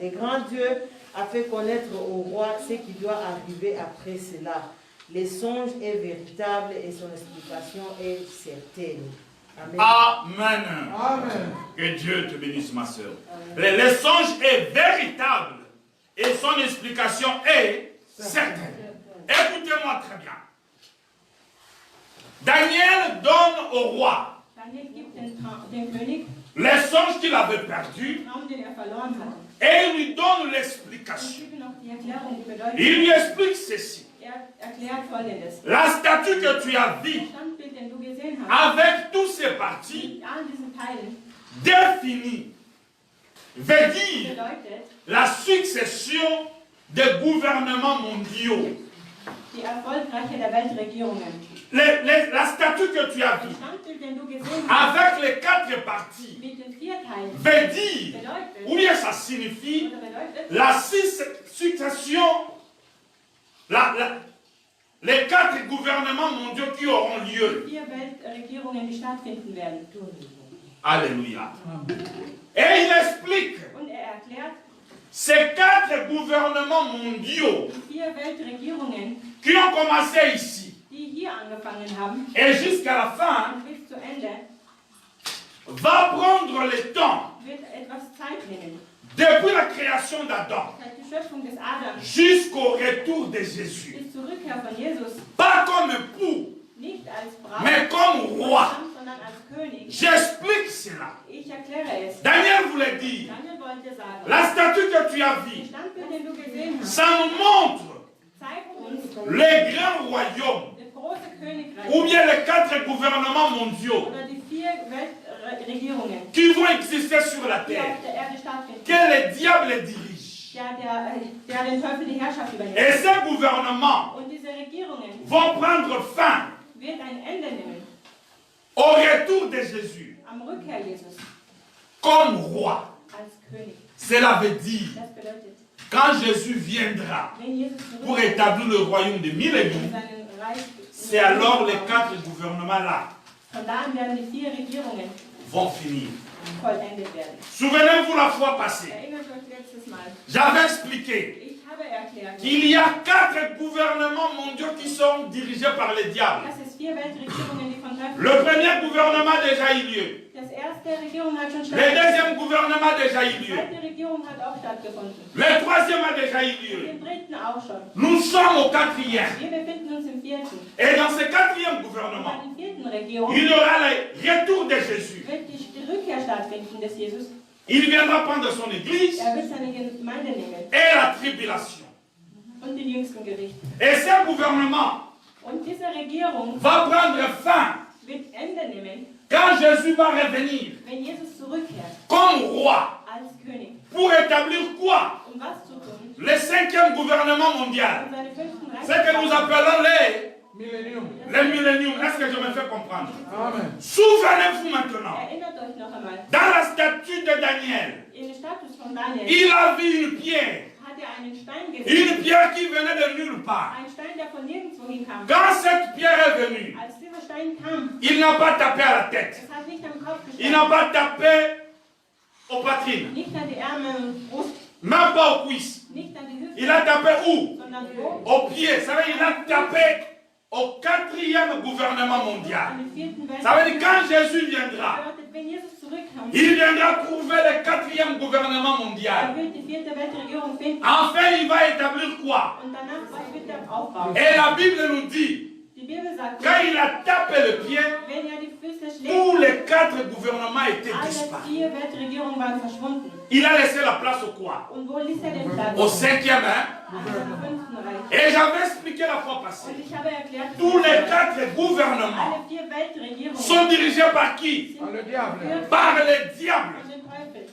le grand Dieu a fait connaître au roi ce qui doit arriver après cela. Le songe est véritable et son explication est certaine. Amen. Amen. Amen. Que Dieu te bénisse, ma soeur. Le songe est véritable et son explication est certaine. Écoutez-moi très bien. Daniel donne au roi Daniel gibt den König les songes qu'il avait perdus Traum, den verloren hat. et il lui donne l'explication. Ich gebe noch die Erklärung, die Bedeutung. Il lui explique ceci. Erklärt Folgendes. La statue que tu as vue, Das Standbild, den du gesehen hast, avec tous ces parties, mit all diesen Teilen, définies, veut dire bedeutet la succession des gouvernements mondiaux. die Erfolgreiche der Weltregierungen. La statue que tu as Das vue, Standbild, den du gesehen hast, avec les 4 parties, mit den 4 Teilen, veut dire, bedeutet, ou bien ça signifie, oder bedeutet, la succession, les 4 gouvernements mondiaux qui auront lieu. 4 Weltregierungen, die stattfinden werden. Alléluia. Et il explique, Und erklärt, ces 4 gouvernements mondiaux die 4 Weltregierungen, qui ont commencé ici die hier angefangen haben, et jusqu'à la fin, und bis zu Ende, va prendre le temps wird etwas Zeit nehmen. depuis la création d'Adam Seit die Schöpfung des Adam jusqu'au retour de Jésus. bis zur Rückkehr von Jesus, Pas comme époux, nicht als Braut, mais comme roi. sondern als König. J'explique cela. Ich erkläre es. Daniel voulait dire, Daniel wollte sagen, la statue que tu as das vue, Standbild, den du gesehen hast, ça nous montre zeigt uns les grands royaumes das große Königreich ou bien les 4 gouvernements mondiaux oder die 4 Weltregierungen, qui vont exister sur la die terre, auf der Erde stattfinden, que le diable dirige. der den Teufel die Herrschaft übernimmt. Et ces gouvernements Und diese Regierungen vont prendre fin wird ein Ende nehmen au retour de Jésus am Rückkehr Jesus comme roi. als König. Cela veut dire, Das bedeutet, quand Jésus viendra wenn Jesus pour zurückkommt établir le royaume de millénaires, in seinen Reich, c'est alors les 4 gouvernements-là von da an werden die 4 Regierungen vont finir. vollendet werden. Souvenez-vous la fois passée, Erinnert euch letztes Mal. j'avais expliqué Ich habe erklärt, qu'il y a 4 gouvernements mondiaux qui sont dirigés par le diable. dass es 4 Weltregierungen, die von Teufel. Le premier gouvernement a déjà eu lieu. Das erste Regierung hat schon Le stattgefunden. deuxième gouvernement a déjà eu Die lieu. zweite Regierung hat auch stattgefunden. Le troisième a déjà eu lieu. Den dritten auch schon. Nous sommes au 4e. Wir befinden uns im 4. Et dans ce 4e Bei gouvernement, dem 4. Regierung Il y aura le retour de Jésus. wird die Rückkehr stattfinden des Jesus. Il viendra prendre son église Er wird seine Gemeinde nehmen et la tribulation. und den jüngsten Gericht. Et ce gouvernement Und diese Regierung va prendre fin wird Ende nehmen, quand Jésus va revenir wenn Jesus zurückkehrt comme roi. als König. Pour établir quoi? Um was zu tun? Le 5e gouvernement mondial. Um seine fünften Ce que nous appelons Millennium. les milléniums. Est-ce que je me fais comprendre? Amen. Souvenez-vous maintenant. Erinnert euch noch einmal, Dans la statue de Daniel, in der Status von Daniel il a vu une pierre. hat er einen Stein gesehen. Une pierre qui venait de nulle part. Ein Stein, der von nirgendwo hinkam. Quand cette pierre est venue, Als dieser Stein kam, il n'a pas tapé à la tête. es hat nicht am Kopf Il n'a gestanden, pas tapé aux poitrines. nicht an die Ärmel und Brust, Même pas aux cuisses. nicht an die Hüfte, Il a tapé où? sondern wo? Aux pieds. Ça veut dire qu'il a tapé au 4e gouvernement mondial. An den vierten Ça veut dire Weltkrieg. quand Jésus viendra, Bedeutet, wenn Jesus zurückkommt, il viendra trouver le 4e gouvernement er mondial. wird die vierte Weltregierung finden. Enfin, il va établir quoi? Und danach, was wird er aufbauen? Et la Bible nous dit, Die Bibel sagt, quand il a tapé le pied, wenn er die Füße tous schlägt, les 4 gouvernements étaient alle disparus. 4 Weltregierungen waren verschwunden. Il a laissé la place au quoi? Und wo ließ er den Platz? Au 5e, hein? Am 5. Reich. Et j'avais expliqué la fois passée. Und ich habe erklärt, Tous les 4 gouvernements alle 4 Weltregierungen sont dirigés par qui? Par le diable. geführt Par le diable. von dem Teufel.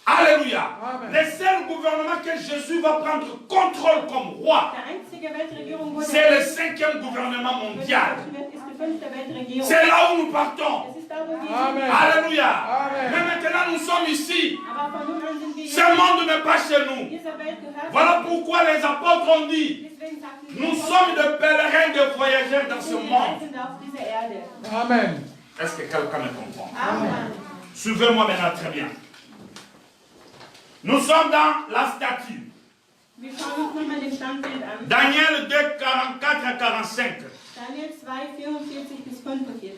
Alléluia. Amen. Le seul gouvernement que Jésus va prendre contrôle comme roi, Der einzige Weltregierung, wo c'est le 5e gouvernement mondial. wird, ist die 5. Weltregierung. C'est là où nous partons. Es ist da, wo wir sind. Amen. Alléluia. Amen. Mais maintenant nous sommes ici. Aber von nun an sind wir Ce jetzt. monde n'est pas chez nous. Dieser Welt gehört. Voilà pourquoi les apôtres ont dit, Deswegen sagten nous sommes des pèlerins, des voyageurs dans ce monde. sind auf dieser Erde. Amen. Est-ce que quelqu'un me comprend? Amen. Suivez-moi maintenant très bien. Nous sommes dans la statue. Wir schauen uns nochmal den Standbild an. Daniel 2, 44 à 45. Daniel 2, 44 bis 45.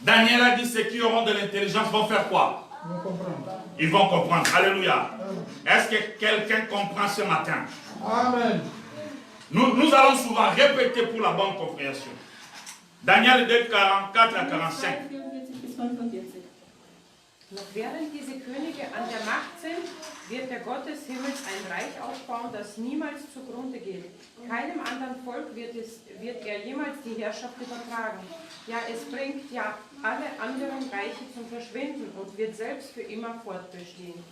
Daniel a dit ceux qui auront de l'intelligence vont faire quoi? Ils vont comprendre. Alléluia. Est-ce que quelqu'un comprend ce matin? Amen. Nous allons souvent répéter pour la bonne compréhension. Daniel 2, 44 à 45. 2, 44 bis 45. Noch während diese Könige an der Macht sind, wird der Gott des Himmels ein Reich aufbauen, das niemals zugrunde geht. Keinem anderen Volk wird er jemals die Herrschaft übertragen. Ja, es bringt ja alle anderen Reiche zum Verschwinden und wird selbst für immer fortbestehen.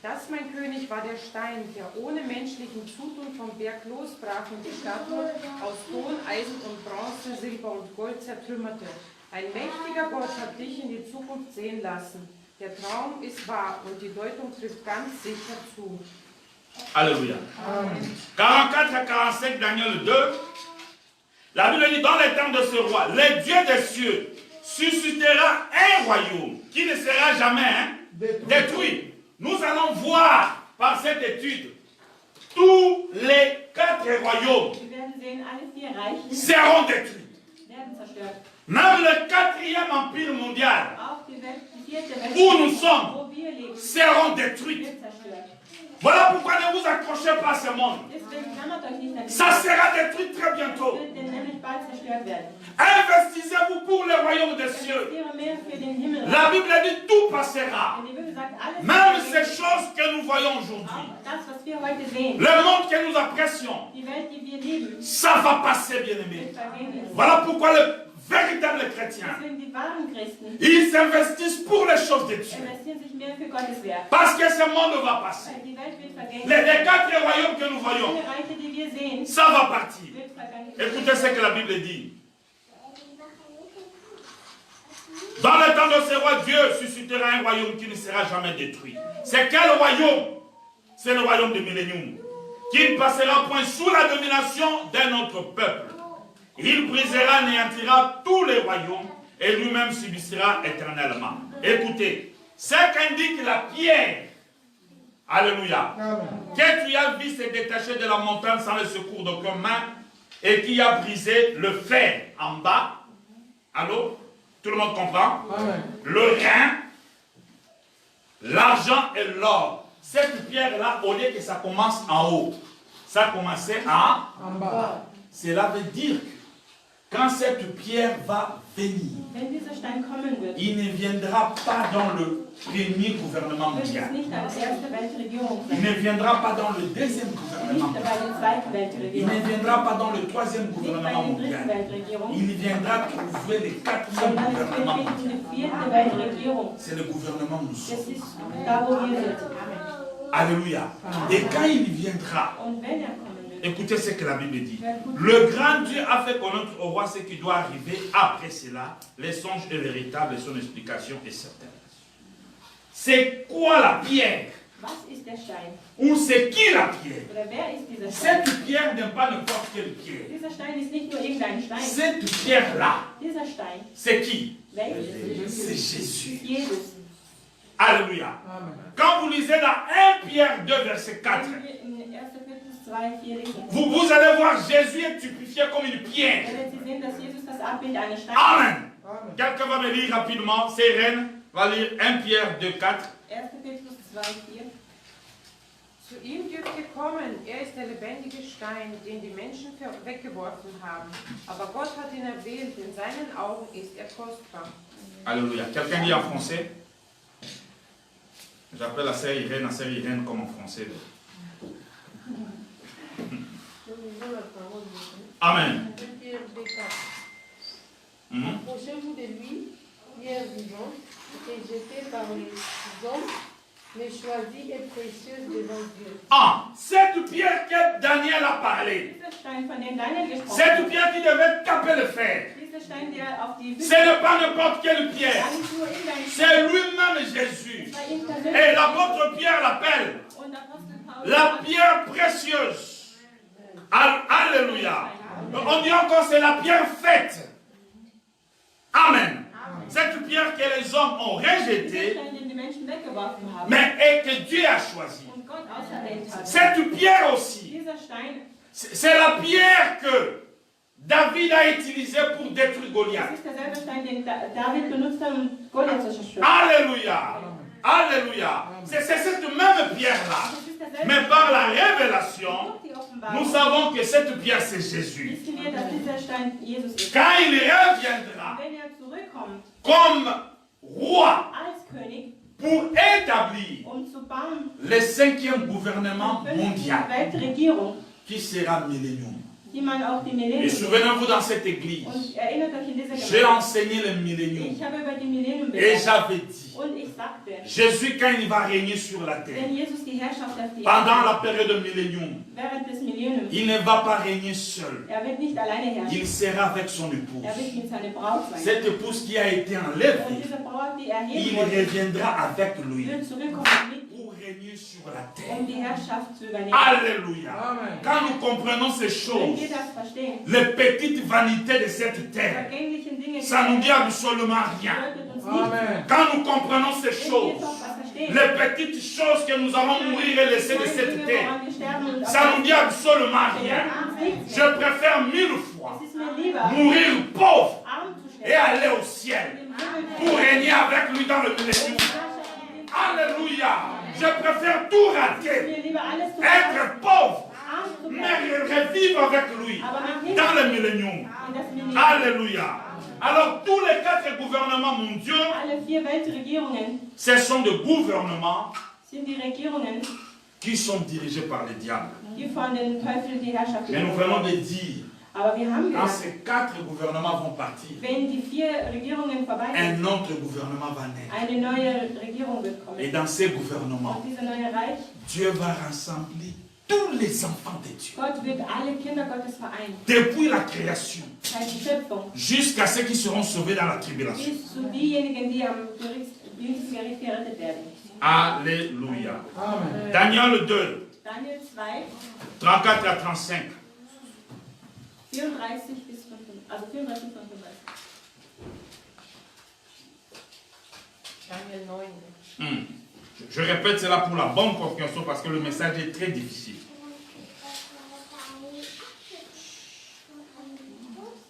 Das, mein König, war der Stein, der ohne menschlichen Zutun vom Berg losbrach und die Statue aus Ton, Eisen und Bronze, Silber und Gold zertrümmerte. Ein mächtiger Gott hat dich in die Zukunft sehen lassen. Der Traum ist wahr und die Deutung trifft ganz sicher zu. Alléluia. 44 à 45, Daniel 2. La Bible dit, dans les temps de ce roi, le Dieu des cieux suscitera un royaume qui ne sera jamais détruit. Nous allons voir par cette étude tous les 4 royaumes Wir werden sehen, alle 4 Reiche seront détruits. werden zerstört. Même le 4e empire mondial Auch die 4. où nous sommes wo wir leben, seront détruits. wird zerstört. Voilà pourquoi ne vous accrochez pas à ce monde. Deswegen klammert euch nicht an die Ça sera détruit très bientôt. wird denn nämlich bald zerstört werden. Investissez-vous pour le royaume des cieux. Investiere mehr für den Himmel. La Bible dit tout passera. Denn die Bibel sagt, alles Même wird ces vergehen. choses que nous voyons aujourd'hui. Auch das, was wir heute sehen, Le monde que nous apprécions, die Welt, die wir lieben, ça va passer, bien-aimés. wird vergänglich. Voilà pourquoi le véritable chrétien, Deswegen die wahren Christen ils s'investissent pour les choses de Dieu. investieren sich mehr für Gottes Werk. Parce que ce monde va passer. Weil die Welt wird vergänglich. Les 4 royaumes que nous voyons, Die Reiche, die wir sehen, ça va partir. wird vergänglich. Écoutez ce que la Bible dit. Dans le temps de ce roi, Dieu suscitera un royaume qui ne sera jamais détruit. C'est quel royaume? C'est le royaume du millénium, qui ne passera point sous la domination d'un autre peuple. Il brisera, anéantira tous les royaumes et lui-même subsistera éternellement. Écoutez, ce qu'indique la pierre, alléluia, que tu as vu se détacher de la montagne sans le secours d'aucun main et qui a brisé le fer en bas. Allô? Tout le monde comprend? Amen. Le rein, l'argent et l'or. Cette pierre-là, au lieu que ça commence en haut, ça commençait En bas. Cela veut dire quand cette pierre va venir, Wenn dieser Stein kommen wird, il ne viendra pas dans le premier gouvernement wird es mondial. nicht als erste Weltregierung Il sein. ne viendra pas dans le deuxième Nicht gouvernement bei mondial. der zweiten Il Weltregierung. ne viendra pas dans le troisième Nicht bei gouvernement der dritten mondial. Weltregierung. Il viendra trouver le quatrième Sondern es wird gouvernement wirklich mondial. eine vierte Weltregierung. C'est le gouvernement Das musulman. ist da, wo wir sind. Alléluia. Et quand il viendra, Und wenn er kommen wird, écoutez ce que la Bible dit. Le grand Dieu a fait connaître au roi ce qui doit arriver après cela. Les songes est véritable et son explication est certaine. C'est quoi la pierre? was ist der Stein? Ou c'est qui la pierre? Oder wer ist dieser Stein? Cette pierre n'est pas n'importe quelle pierre. Dieser Stein ist nicht nur irgendein Stein. Cette pierre-là, Dieser Stein, c'est qui? welches? C'est Jésus. Jesus. Alléluia. Quand vous lisez dans 1 Pierre 2, verset 4, Wenn wir in 1. Petrus 2, 4 lesen, vous allez voir Jésus est typifié comme une pierre. dann werdet ihr sehen, dass Jesus das Abbild eines Steins Amen. Quelqu'un va me lire rapidement. C'est Irène va lire 1 Pierre 2, 4. 1. Petrus 2, 4. Zu ihm dürft ihr kommen, er ist der lebendige Stein, den die Menschen weggeworfen haben. Aber Gott hat ihn erwählt, in seinen Augen ist er kostbar. Alléluia. Quelqu'un dit en français? J'appelle la sœur Irène comme en français. Amen. Mhm. Approchez-vous de lui, pierre vivante, et jetée par les hommes, mais choisie et précieuse devant Dieu. Ah, cette pierre que Daniel a parlé, Dieser Stein, von dem Daniel gesprochen cette hat, pierre qui devait taper le fer, dieser Stein, der auf die ce n'est pas n'importe quelle pierre, war nicht nur irgendein Stein, c'est lui-même Jésus. das war ihm persönlich. Et l'apôtre Pierre l'appelle Und Apostel Paulus la pierre précieuse. Alléluia. On dit encore c'est la pierre faite. Amen. Cette pierre que les hommes ont dieser rejetée, Stein, den die Menschen weggeworfen haben mais et que Dieu a choisi. und Gott auserwählt hat. Cette pierre aussi, Dieser Stein, c'est la pierre que David a utilisée pour détruire das Goliath. ist derselbe Stein, den David benutzt hat, um Goliath zu zerstören. Alléluia. Alléluia. C'est cette même pierre-là. Das ist derselbe Mais par la révélation, Durch die Offenbarung nous savons que cette pierre, c'est Jésus. wissen wir, dass dieser Stein Jesus ist. Quand il reviendra Wenn er zurückkommt comme roi als König, pour établir zu bauen, le 5e gouvernement die mondial Weltregierung, qui sera millénium. die man auch die Et Millennium. souvenez-vous dans cette église, Und erinnert euch in dieser j'ai Gemeinde, enseigné le millénium ich habe über die Millennium et gelehrt. j'avais dit, Und ich sagte, Jésus quand il va régner sur la terre, wenn Jesus die Herrschaft auf die pendant la Erde période millénium, während des Millenniums, il ne va pas régner seul, er wird nicht alleine herrschen. il sera avec son Er épouse. wird mit seiner Braut sein. Cette épouse qui a été Und enlevée, diese Braut, die erheben il wurde, reviendra avec lui wird zurückkommen mit pour régner sur la ihm, terre. um die Herrschaft zu übernehmen. Alléluia. Quand nous comprenons ces Wenn choses, wir das verstehen, les petites vanités de cette die terre, vergänglichen Dinge, ça nous dit absolument rien. bedeutet uns nichts. Quand nous comprenons ces Wenn wir choses, doch was verstehen, les petites choses que nous allons mourir et laisser de kleine cette Dinge, terre, woran wir sterben und ça nous dit absolument rien. uns nichts Je mehr. préfère 1000 fois Es ist mir lieber, mourir pauvre arm zu et sterben, aller au ciel im Himmel pour régner avec lui dans le millénium. Alléluia. Je préfère tout rater, mir lieber alles zu verlassen, être pauvre, arm zu bleiben, mais revivre avec lui aber mit dans Himmel le millénium. in das Millennium. Alléluia. Alors tous les 4 gouvernements mondiaux, Alle 4 Weltregierungen ce sont des gouvernements sind die Regierungen, qui sont dirigés par le diable. die von den Teufeln die Herrschaft Mais nous venons de dire, Aber wir haben quand gesagt, ces 4 gouvernements vont partir, wenn die 4 Regierungen vorbei sind, un autre gouvernement va naître. eine neue Regierung wird Et kommen. dans ces gouvernements, Und dieser neue Reich, Dieu va rassembler tous les enfants de Dieu. Gott wird alle Kinder Gottes vereinen. Depuis la création, Seit die Schöpfung. jusqu'à ceux qui seront sauvés dans la tribulation. Bis zu diejenigen, die am jüngsten Gericht gerettet werden. Alléluia. Daniel 2, Daniel 2, 34 à 35. 34 bis 35, also 34 bis 35. Daniel 9. Je répète cela pour la bonne compréhension parce que le message est très difficile.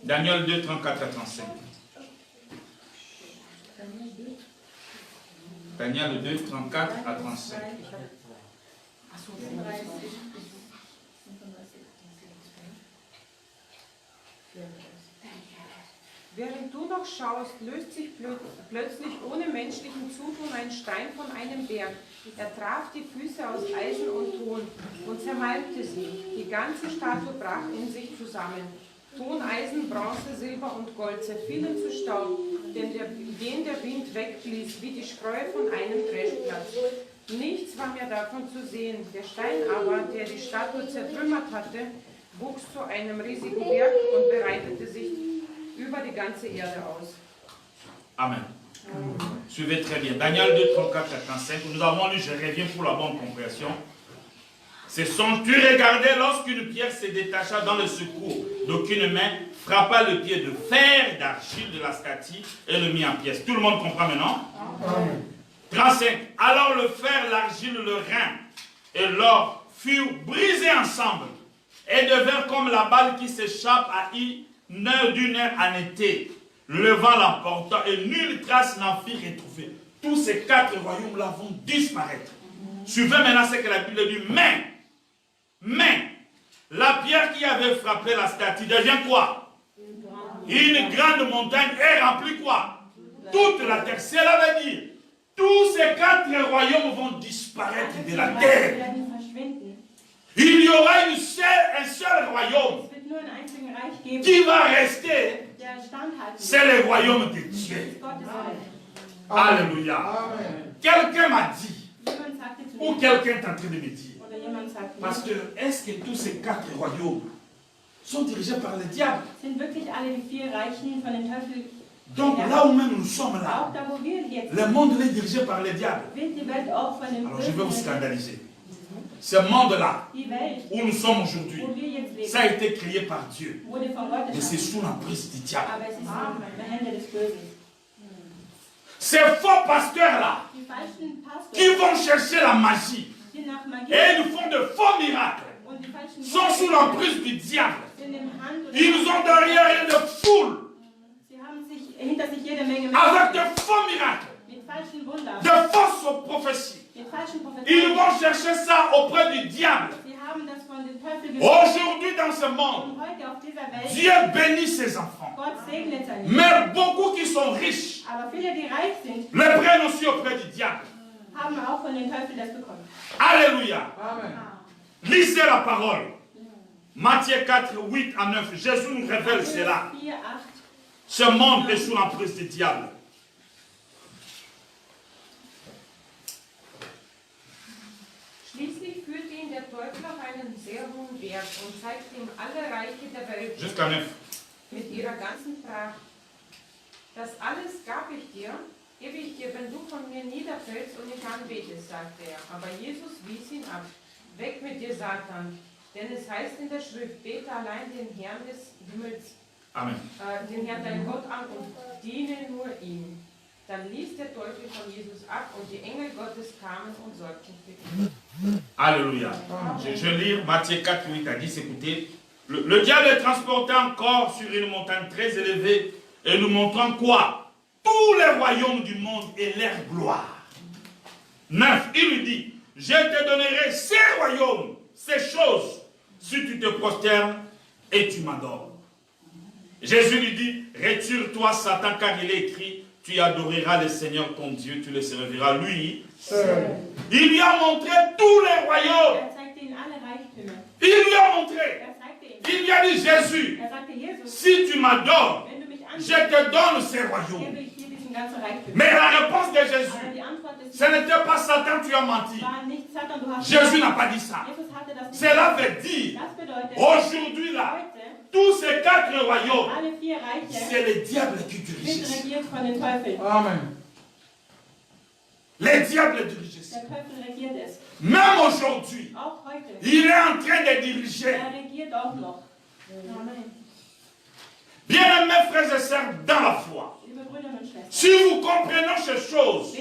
Daniel 2, 34 à 35. Daniel 2, 34 à 35. Während du noch schaust, löst sich plötzlich ohne menschlichen Zutun ein Stein von einem Berg. Er traf die Füße aus Eisen und Ton und zermalmte sie. Die ganze Statue brach in sich zusammen. Ton, Eisen, Bronze, Silber und Gold zerfielen zu Staub, den der Wind wegblies, wie die Spreu von einem Dreschplatz. Nichts war mehr davon zu sehen. Der Stein aber, der die Statue zertrümmert hatte, wuchs zu einem riesigen Berg und breitete sich über die ganze Erde aus. Amen. Suivez très bien. Daniel 2, 34 à 35. Nous avons lu, je reviens pour la bonne compréhension. Ce sont, tu regardais lorsqu'une pierre se détacha dans le secours d'aucune main, frappa le pied de fer d'argile de la statue et le mit en pièces. Tout le monde comprend maintenant? Amen. 35. Alors le fer, l'argile, le rein et l'or furent brisés ensemble et devinrent comme la balle qui s'échappe à une heure en été. Le vent l'emporta et nulle trace n'en fit retrouver. Tous ces 4 royaumes-là vont disparaître. Suivez maintenant ce que la Bible dit. Mais, la pierre qui avait frappé la statue devient quoi? Une grande montagne est remplie quoi? Toute la terre. Cela veut dire, tous ces 4 royaumes vont disparaître de la terre. Il y aura un seul royaume qui va rester. C'est le royaume de Dieu. Alléluia. Quelqu'un m'a dit, ou quelqu'un est en train de me dire, pasteur, est-ce que tous ces 4 royaumes sont dirigés par le diable? Donc là où même nous sommes là, le monde est dirigé par le diable. Alors je vais vous scandaliser. Ce monde-là, où nous sommes aujourd'hui, ça a été créé par Dieu. Mais c'est sous l'emprise du diable. Ces faux pasteurs-là, qui vont chercher la magie, et ils font de faux miracles, sont sous l'emprise du diable. Ils ont derrière une foule, avec de faux miracles, de fausses prophéties. Ils vont chercher ça auprès du diable. Aujourd'hui dans ce monde, Dieu bénit ses enfants. Mais beaucoup qui sont riches le prennent aussi auprès du diable. Alléluia. Lisez la parole. Matthieu 4, 8 à 9. Jésus nous révèle cela. Ce monde est sous l'emprise du diable. Schließlich führte ihn der Teufel auf einen sehr hohen Berg und zeigte ihm alle Reiche der Welt Jusqu'à 9. mit ihrer ganzen Pracht. Das alles gab ich dir, gebe ich dir, wenn du von mir niederfällst und mich anbetest, sagte er. Aber Jesus wies ihn ab. Weg mit dir, Satan. Denn es heißt in der Schrift, bete allein den Herrn des Himmels, Amen. Den Herrn deinen Gott an und diene nur ihm. Dann ließ der Teufel von Jesus ab und die Engel Gottes kamen und sorgten für ihn. Alléluia. Je lis Matthieu 4, 8 à 10. Écoutez. Le diable est transporté encore sur une montagne très élevée et nous montrant quoi? Tous les royaumes du monde et leur gloire. 9. Il lui dit, je te donnerai ces royaumes, ces choses, si tu te prosternes et tu m'adores. Jésus lui dit, retire-toi Satan, car il est écrit, tu adoreras le Seigneur ton Dieu, tu le serviras lui seul. Il lui a montré tous les royaumes. Il lui a montré. Il lui a dit, Jésus, si tu m'adores, je te donne ces royaumes. Mais la réponse de Jésus, ce n'était pas Satan, tu as menti. Jésus n'a pas dit ça. Cela veut dire, aujourd'hui là, tous ces 4 royaumes, c'est le diable qui dirige. Amen. Le diable dirige. Même aujourd'hui, il est en train de diriger. Bien-aimés frères et sœurs dans la foi, si vous comprenez ces choses,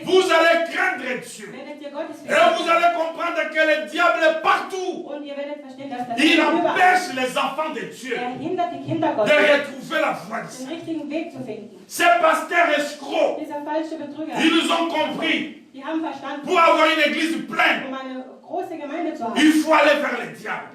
vous allez craindre Dieu. Et vous allez comprendre que le diable est partout. Il empêche les enfants de Dieu de retrouver la voie de Dieu. Ces pasteurs escrocs, ils ont compris. Pour avoir une église pleine, il faut aller vers le diable.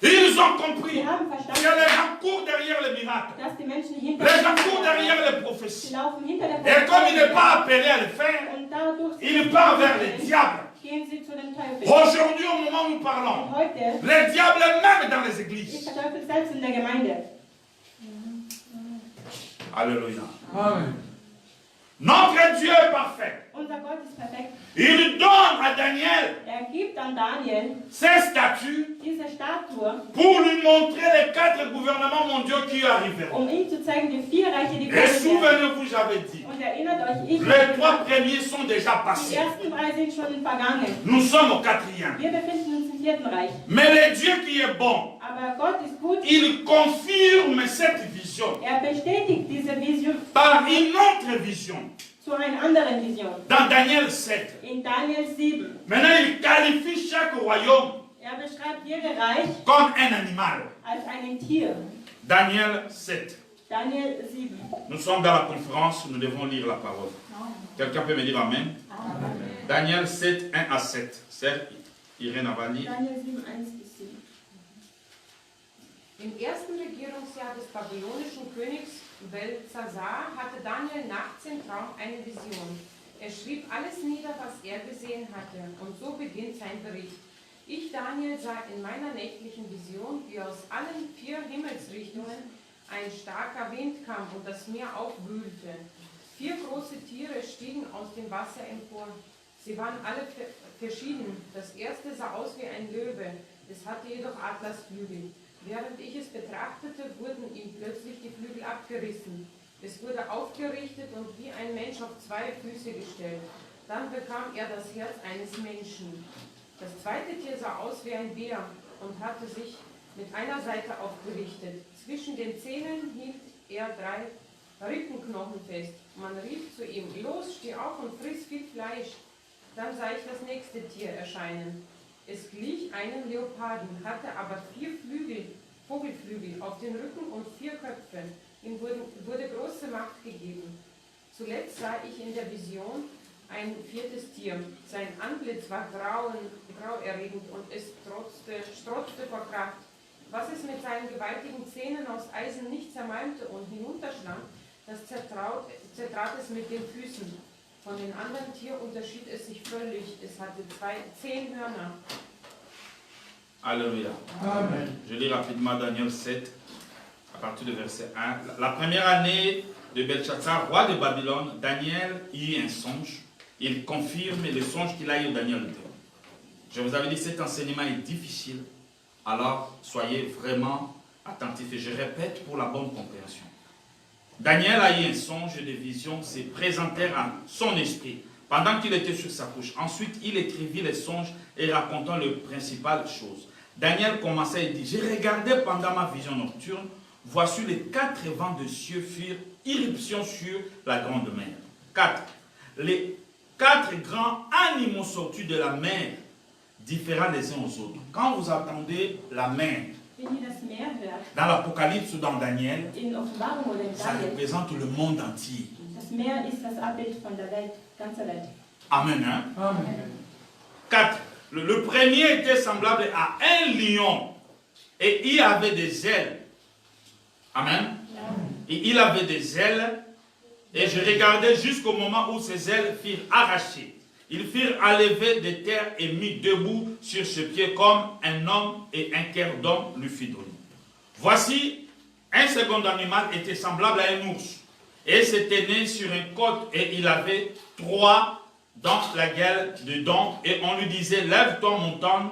Ils ont compris Sie haben que verstanden, les gens courent derrière les miracles. dass die Menschen hinter Les gens courent derrière les prophéties. Sie laufen hinter der Et comme il n'est Prophetie. pas appelé à le faire, Und dadurch il part vers les diables. gehen sie zu den Teufeln. Aujourd'hui, au moment où nous parlons, Und heute les diables même dans les ist églises. der Teufel selbst in der Gemeinde. Alléluia. Amen. Notre Dieu est parfait. Unser Gott ist perfekt. Il donne à Daniel Gibt an Daniel ses statuts diese Statue, pour lui montrer les 4 gouvernements mondiaux qui arriveront. ihm zu zeigen, die 4 Reiche, die Et kommen werden. souvenez-vous, j'avais dit, Und erinnert euch, ich les 3 premiers sont déjà die passés. ersten 3 sind schon vergangen. Nous sommes au 4e. Wir befinden uns im 4. Reich. Mais le Dieu qui est bon, Aber Gott ist gut. il confirme cette vision Bestätigt diese Vision par une autre vision. zu einer anderen Vision. Dans Daniel 7. In Daniel 7. Maintenant, il qualifie chaque royaume Beschreibt jedes Reich comme un animal. als ein Tier. Daniel 7. Daniel 7. Nous sommes dans la conférence, nous devons lire la parole. Quelqu'un peut me dire Amen? Amen. Daniel 7, 1 à 7. C'est Irène Avani. Daniel 7, 1 bis 7. Im ersten Regierungsjahr des babylonischen Königs Belzazar hatte Daniel nachts im Traum eine Vision. Er schrieb alles nieder, was er gesehen hatte, und so beginnt sein Bericht. Ich, Daniel, sah in meiner nächtlichen Vision, wie aus allen 4 Himmelsrichtungen ein starker Wind kam und das Meer aufwühlte. 4 große Tiere stiegen aus dem Wasser empor. Sie waren alle verschieden. Das erste sah aus wie ein Löwe, es hatte jedoch Atlasflügel. Während ich es betrachtete, wurden ihm plötzlich die Flügel abgerissen. Es wurde aufgerichtet und wie ein Mensch auf 2 Füße gestellt. Dann bekam er das Herz eines Menschen. Das zweite Tier sah aus wie ein Bär und hatte sich mit einer Seite aufgerichtet. Zwischen den Zähnen hielt er 3 Rippenknochen fest. Man rief zu ihm: Los, steh auf und friss viel Fleisch. Dann sah ich das nächste Tier erscheinen. Es glich einem Leoparden, hatte aber 4 Flügel, Vogelflügel auf den Rücken und 4 Köpfe. Ihm wurde große Macht gegeben. Zuletzt sah ich in der Vision ein 4. Tier. Sein Antlitz war grauerregend und es strotzte vor Kraft. Was es mit seinen gewaltigen Zähnen aus Eisen nicht zermalmte und hinunterschlang, das zertrat es mit den Füßen. Von den anderen Tieren unterschied es sich völlig. Es hatte 10 Hörner. Alléluia. Amen. Je lis rapidement Daniel 7, à partir du verset 1. La première année de Belshazzar, roi de Babylone, Daniel eut un songe. Il confirme le songe qu'il a eu au Daniel 2. Je vous avais dit, cet enseignement est difficile. Alors, soyez vraiment attentifs. Et je répète pour la bonne compréhension. Daniel a eu un songe et des visions se présentèrent à son esprit pendant qu'il était sur sa couche. Ensuite, il écrivit les songes et racontant les principales choses. Daniel commença et dit: j'ai regardé pendant ma vision nocturne, voici les 4 vents de cieux firent irruption sur la grande mer. 4. Les 4 grands animaux sortis de la mer, différents les uns aux autres. Quand vous entendez la mer, Wenn ihr das Meer hört, dans l'Apocalypse ou dans Daniel, in Offenbarung oder in ça Daniel, représente le monde entier. das Meer ist das Abbild von der Welt, ganzer Welt. Amen. Hein? Amen. 4. Le premier était semblable à un lion et il avait des ailes. Amen. Et il avait des ailes et je regardais jusqu'au moment où ses ailes furent arrachées. Ils furent enlevés de terre et mis debout sur ses pieds comme un homme et un cœur d'homme lui fut donné. Voici, un second animal était semblable à un ours et s'était né sur une côte et il avait 3 dans la gueule dedans et on lui disait: lève-toi montagne,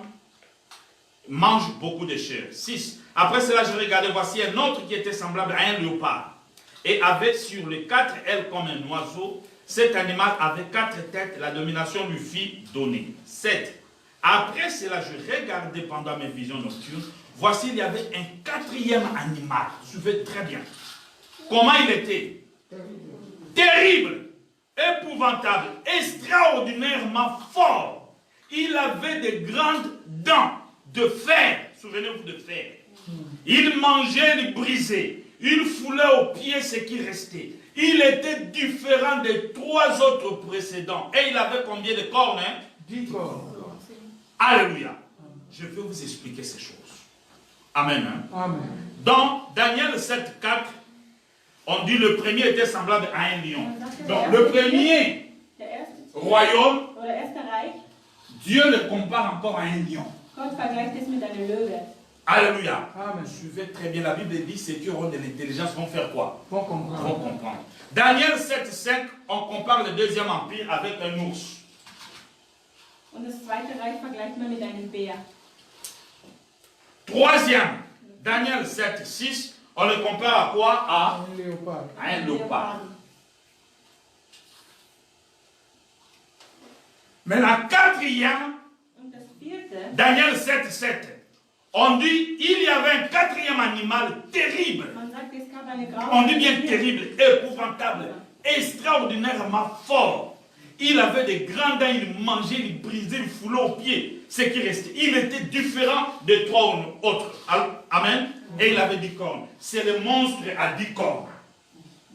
mange beaucoup de chair. 6. Après cela je regardais, voici un autre qui était semblable à un léopard et avait sur les 4 ailes comme un oiseau. Cet animal avait 4 têtes, la domination lui fit donner. 7. Après cela je regardais pendant mes visions nocturnes, voici il y avait un 4e animal. Suivez très bien. Comment il était? Terrible, épouvantable, extraordinairement fort. Il avait de grandes dents de fer. Souvenez-vous de fer. Il mangeait, il brisait. Il foulait aux pieds ce qui restait. Il était différent des 3 autres précédents. Et il avait combien de cornes? 10 corps. Alléluia. Je vais vous expliquer ces choses. Amen. Hein? Amen. Dans Daniel 7, 4, on dit le premier était semblable à un lion. Donc le premier Der erste, royaume, oder erste Reich, Dieu le compare encore à un lion. Gott vergleicht es mit einem Löwe. Alléluia. Amen. Suivez très bien. La Bible dit ceux qui auront de l'intelligence vont faire quoi? Pour Vont comprendre. comprendre. Daniel 7, 5, on compare le deuxième empire avec un ours. Und das zweite Reich vergleicht man mit einem Bär. Troisième, Daniel 7, 6, on le compare à quoi? Un léopard. À un léopard. Mais la quatrième, Und das vierte, Daniel 7, 7, on dit il y avait un quatrième animal terrible. man sagt, es gab eine On dit bien graue terrible, épouvantable, extraordinairement fort. Il avait des grands dents, il mangeait, il brisait, il foulait aux pieds. Ce qui restait. Il était différent des trois autres. Amen. Et il avait 10 cornes. C'est le monstre à 10 cornes.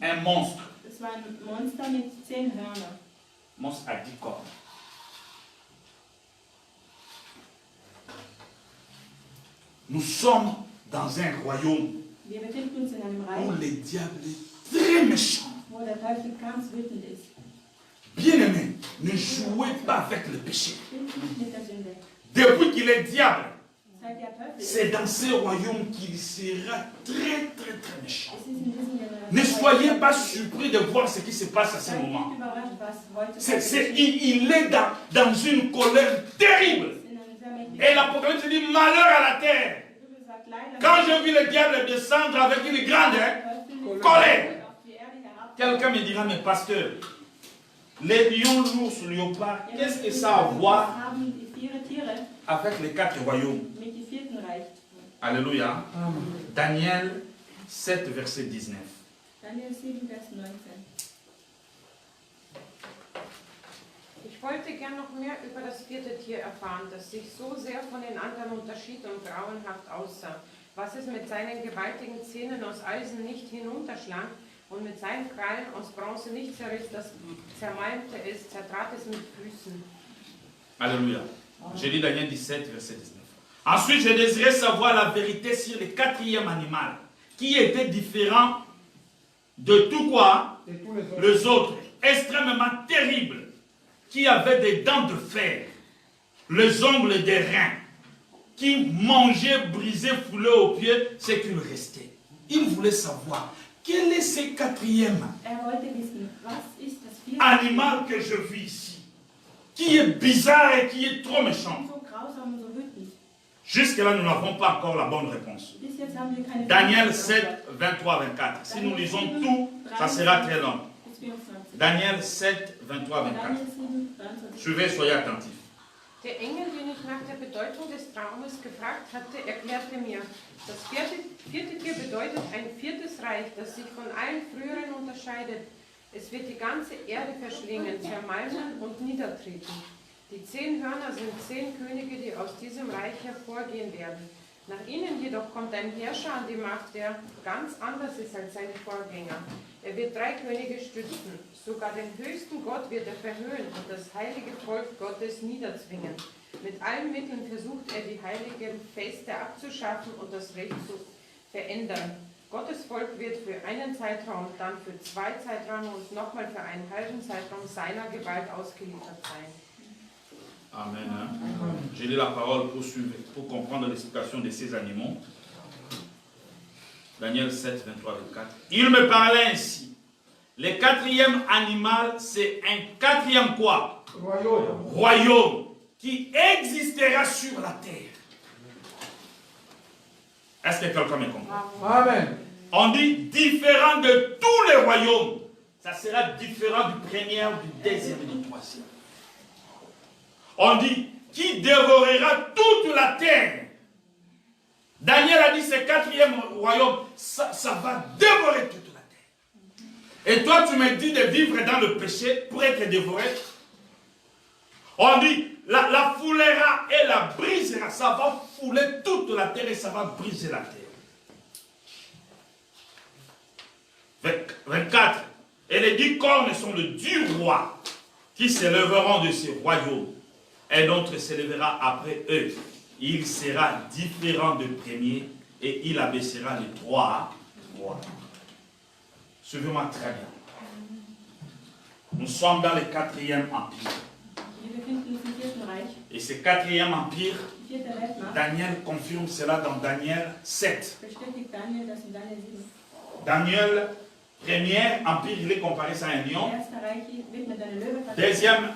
Un monstre. Das war ein Monster mit 10 Hörnern. Monstre à 10 cornes. Nous sommes dans un royaume Wir befinden uns in einem où Reich, le diable est très méchant. wo der Teufel ganz wütend ist. Bien-aimé, ne jouez pas avec le péché. Spielt nicht mit der Sünde. Depuis qu'il est diable, Seit der Teufel ist, c'est dans ce royaume qu'il sera très méchant. es ist in diesem Ne soyez pas surpris de voir ce qui se passe à ce Seid moment. nicht überrascht, was heute Il est dans une colère terrible. in einem sehr mächtigen Et l'Apocalypse dit malheur à la terre. Die Bibel sagt, leider Quand j'ai vu le diable descendre avec une grande Teufel colère, auf die Erde herab. quelqu'un me dira, mais pasteur, les lions, l'ours, le léopard, qu'est-ce que ça a à voir Was haben die 4 Tiere avec les 4 royaumes? mit dem 4. Reich? Alléluia. Amen. Daniel 7, verset 19. Daniel 7, Vers 19. Ich wollte gern noch mehr über das vierte Tier erfahren, das sich so sehr von den anderen unterschied und grauenhaft aussah, was es mit seinen gewaltigen Zähnen aus Eisen nicht hinunterschlang und mit seinen Krallen aus Bronze nicht zerriss, das zermalmte es, zertrat es mit Füßen. Alléluia. J'ai dit Daniel 17, verset 19. Ensuite, je désirais savoir la vérité sur le quatrième animal, qui était différent de tout quoi? Et tous les autres. Les autres, extrêmement terrible, qui avait des dents de fer, les ongles des reins, qui mangeait, brisait, foulait aux pieds ce qu'il restait. Il voulait savoir, quel est ce quatrième Wollte wissen, was ist das 4. animal que je vis ici, qui est bizarre et qui est trop méchant? so grausam und so wütend? Jusque-là, nous n'avons pas encore la bonne réponse. Bis jetzt haben wir keine Daniel Antwort. 7, 23, 24. Si nous lisons tout, ça sera très long. Bis 24. Daniel 7, 23, 24. Daniel 7, 23. Suivez, soyez attentifs. Der Engel, den ich nach der Bedeutung des Traumes gefragt hatte, erklärte mir, das vierte Tier bedeutet ein viertes Reich, das sich von allen früheren unterscheidet. Es wird die ganze Erde verschlingen, zermalmen und niedertreten. Die 10 Hörner sind 10 Könige, die aus diesem Reich hervorgehen werden. Nach ihnen jedoch kommt ein Herrscher an die Macht, der ganz anders ist als seine Vorgänger. Er wird 3 Könige stützen. Sogar den höchsten Gott wird er verhöhnen und das heilige Volk Gottes niederzwingen. Mit allen Mitteln versucht er, die heiligen Feste abzuschaffen und das Recht zu verändern. Gottes Volk wird für einen Zeitraum, dann für 2 Zeiträume und nochmal für einen halben Zeitraum seiner Gewalt ausgeliefert sein. Amen. Je lis la parole pour comprendre l'explication de ces animaux. Daniel 7, 23, 24. Il me parlait ainsi. Le quatrième animal, c'est un quatrième quoi? Royaume. Royaume qui existera sur la terre. Est-ce que quelqu'un me comprend? Amen. On dit différent de tous les royaumes. Ça sera différent du premier, du deuxième et du troisième. On dit qui dévorera toute la terre. Daniel a dit ce quatrième royaume, ça va dévorer toute la terre. Et toi tu me dis de vivre dans le péché pour être dévoré. On dit la foulera et la brisera. Ça va fouler toute la terre et ça va briser la terre. 24. Et les 10 cornes sont le 10 rois qui s'élèveront de ces royaumes. Et d'autres s'élèvera après eux. Il sera différent du premier et il abaissera les 3 rois. Suivez-moi très bien. Nous sommes dans le 4e empire. Wir befinden uns im 4. Reich. Et ce 4e empire, 4. Weltmacht Daniel confirme cela dans Daniel 7. bestätigt Daniel das in Daniel 7. Daniel, premier empire, il est comparé à un lion. Erster Reich wird mit einer Löwe verglichen. Deuxième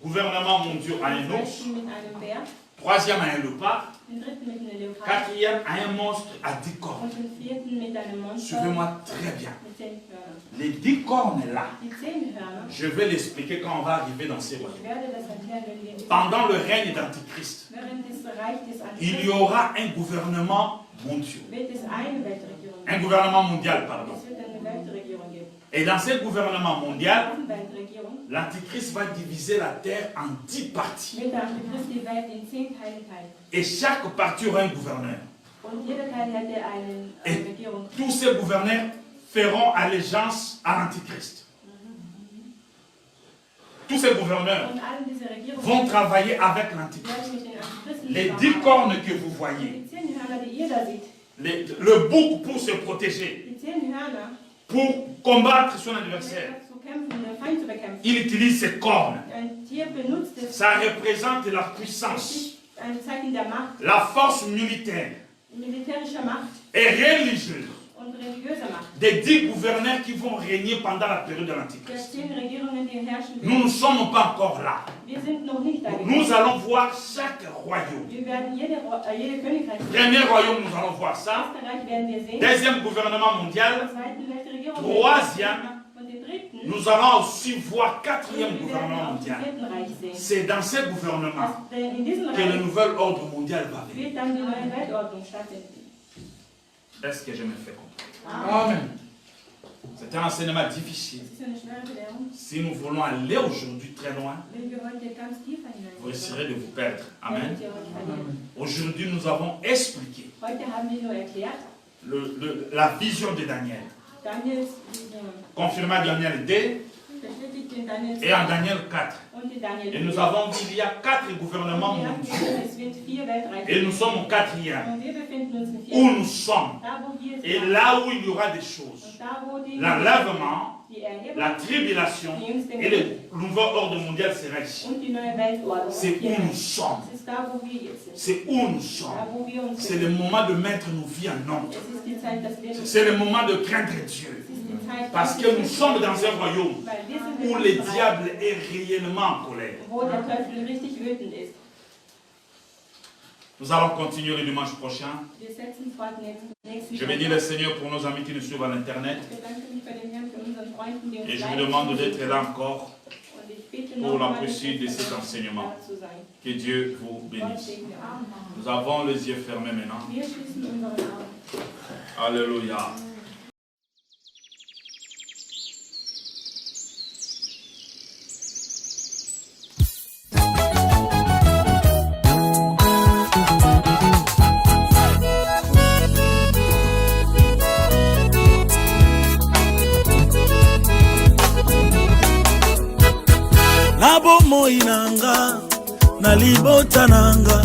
gouvernement mondial à un ours. Zweiten mit einem Bär. Troisième à un léopard. Den dritten mit einem Leopard. Quatrième à un monstre à 10 cornes. Und den vierten mit einem Monster Suivez-moi très bien. mit 10 Hörnern. Les 10 cornes là, Die 10 Hörner, je vais l'expliquer quand on va arriver dans ces ich royaumes. werde das erklären, wenn wir in Pendant le règne d'Antichrist, während des Reich des il y Antichristen aura un gouvernement mondial. wird es eine Weltregierung Un geben. gouvernement mondial, pardon. Es wird eine Weltregierung geben. Et dans ce gouvernement mondial, Diese Weltregierung l'Antichrist va diviser la terre en 10 parties. wird der Antichrist die Welt in 10 Teile teilen. Et chaque partie aura un gouverneur. Und jeder Teil hätte eine Regierung. Tous ces gouverneurs feront allégeance à l'Antichrist. Tous ces gouverneurs Und alle diese Regierungen vont travailler avec l'Antichrist. werden mit den Antichristen Les 10 zusammenarbeiten. cornes que vous voyez, Die 10 Hörner, die ihr da seht, le bouc pour se protéger, die 10 Hörner, pour combattre son adversaire, zu kämpfen, den Feind zu bekämpfen. il utilise ses cornes. Ein Tier benutzt es, Ça représente la puissance, ein Zeichen der Macht, la force militaire militärischer Macht et religieuse und religiöser Macht. des 10 gouverneurs qui vont régner pendant la période de Der l'Antichrist. 10 Regierungen, die herrschen Nous werden. ne sommes pas encore là. Wir sind noch nicht da. Nous allons voir chaque royaume. Wir werden jede Königreich sehen. Premier royaume, nous allons voir ça. Erster Reich werden wir sehen. Deuxième gouvernement mondial. Zweiten Weltregierung. Troisième, Und den dritten. nous allons aussi voir quatrième Wir werden gouvernement auch den mondial. 4. Reich sehen. C'est dans ce gouvernement In diesem que le Reich nouvel ordre mondial va venir. wird dann die neue Weltordnung stattfinden. Est-ce que je me fais comprendre? Amen. C'est un enseignement difficile. Das ist eine schwere Belehrung. Si nous voulons aller aujourd'hui très loin, Wenn wir heute ganz tiefer vous hineingehen, risquerez de vous perdre. Amen. werdet ihr euch verlieren. Aujourd'hui, nous avons expliqué Heute haben wir nur erklärt, la vision de Daniel, Daniels Vision confirmée à Daniel 2 bestätigt in Daniel et en 2 Daniel 4. und in Daniel Et 4. nous avons dit qu'il y a 4 gouvernements Wir haben mondiaux. gesehen, es wird 4 Weltreiche Et nous geben. sommes au 4e, Und wir befinden uns im où 4. nous sommes. Da, wo wir Et sind. là où il y aura des choses, Und da, wo die l'enlèvement, Erhebung la tribulation et le nouveau ordre mondial sera ici. und die neue Weltordnung. C'est où nous sommes. Es ist da, wo wir jetzt sind. C'est où nous Da, sommes. wo wir uns C'est le befinden. moment de mettre nos vies en ordre. Es ist die Zeit, dass wir uns C'est le moment de craindre Dieu. Es ist die Zeit, Parce dass que wir nous sommes dans un royaume weil wir sind où in le einem Bereich, diable est réellement en colère. wo der Teufel richtig wütend ist. Nous allons continuer le dimanche prochain. Wir setzen fort nächsten Je bénis le Seigneur pour nos amis qui nous suivent à l'Internet. Ich bedanke mich bei dem Herrn für unseren Freunden, die uns Et je vous leiten. demande d'être là encore. Und ich bitte pour la nochmal, poursuite de cet enseignement. da zu sein. Que Dieu vous Gott bénisse. segne euch. Nous avons les yeux fermés maintenant. Wir schließen unsere Augen. Alléluia. Na bomoi nanga na libota nanga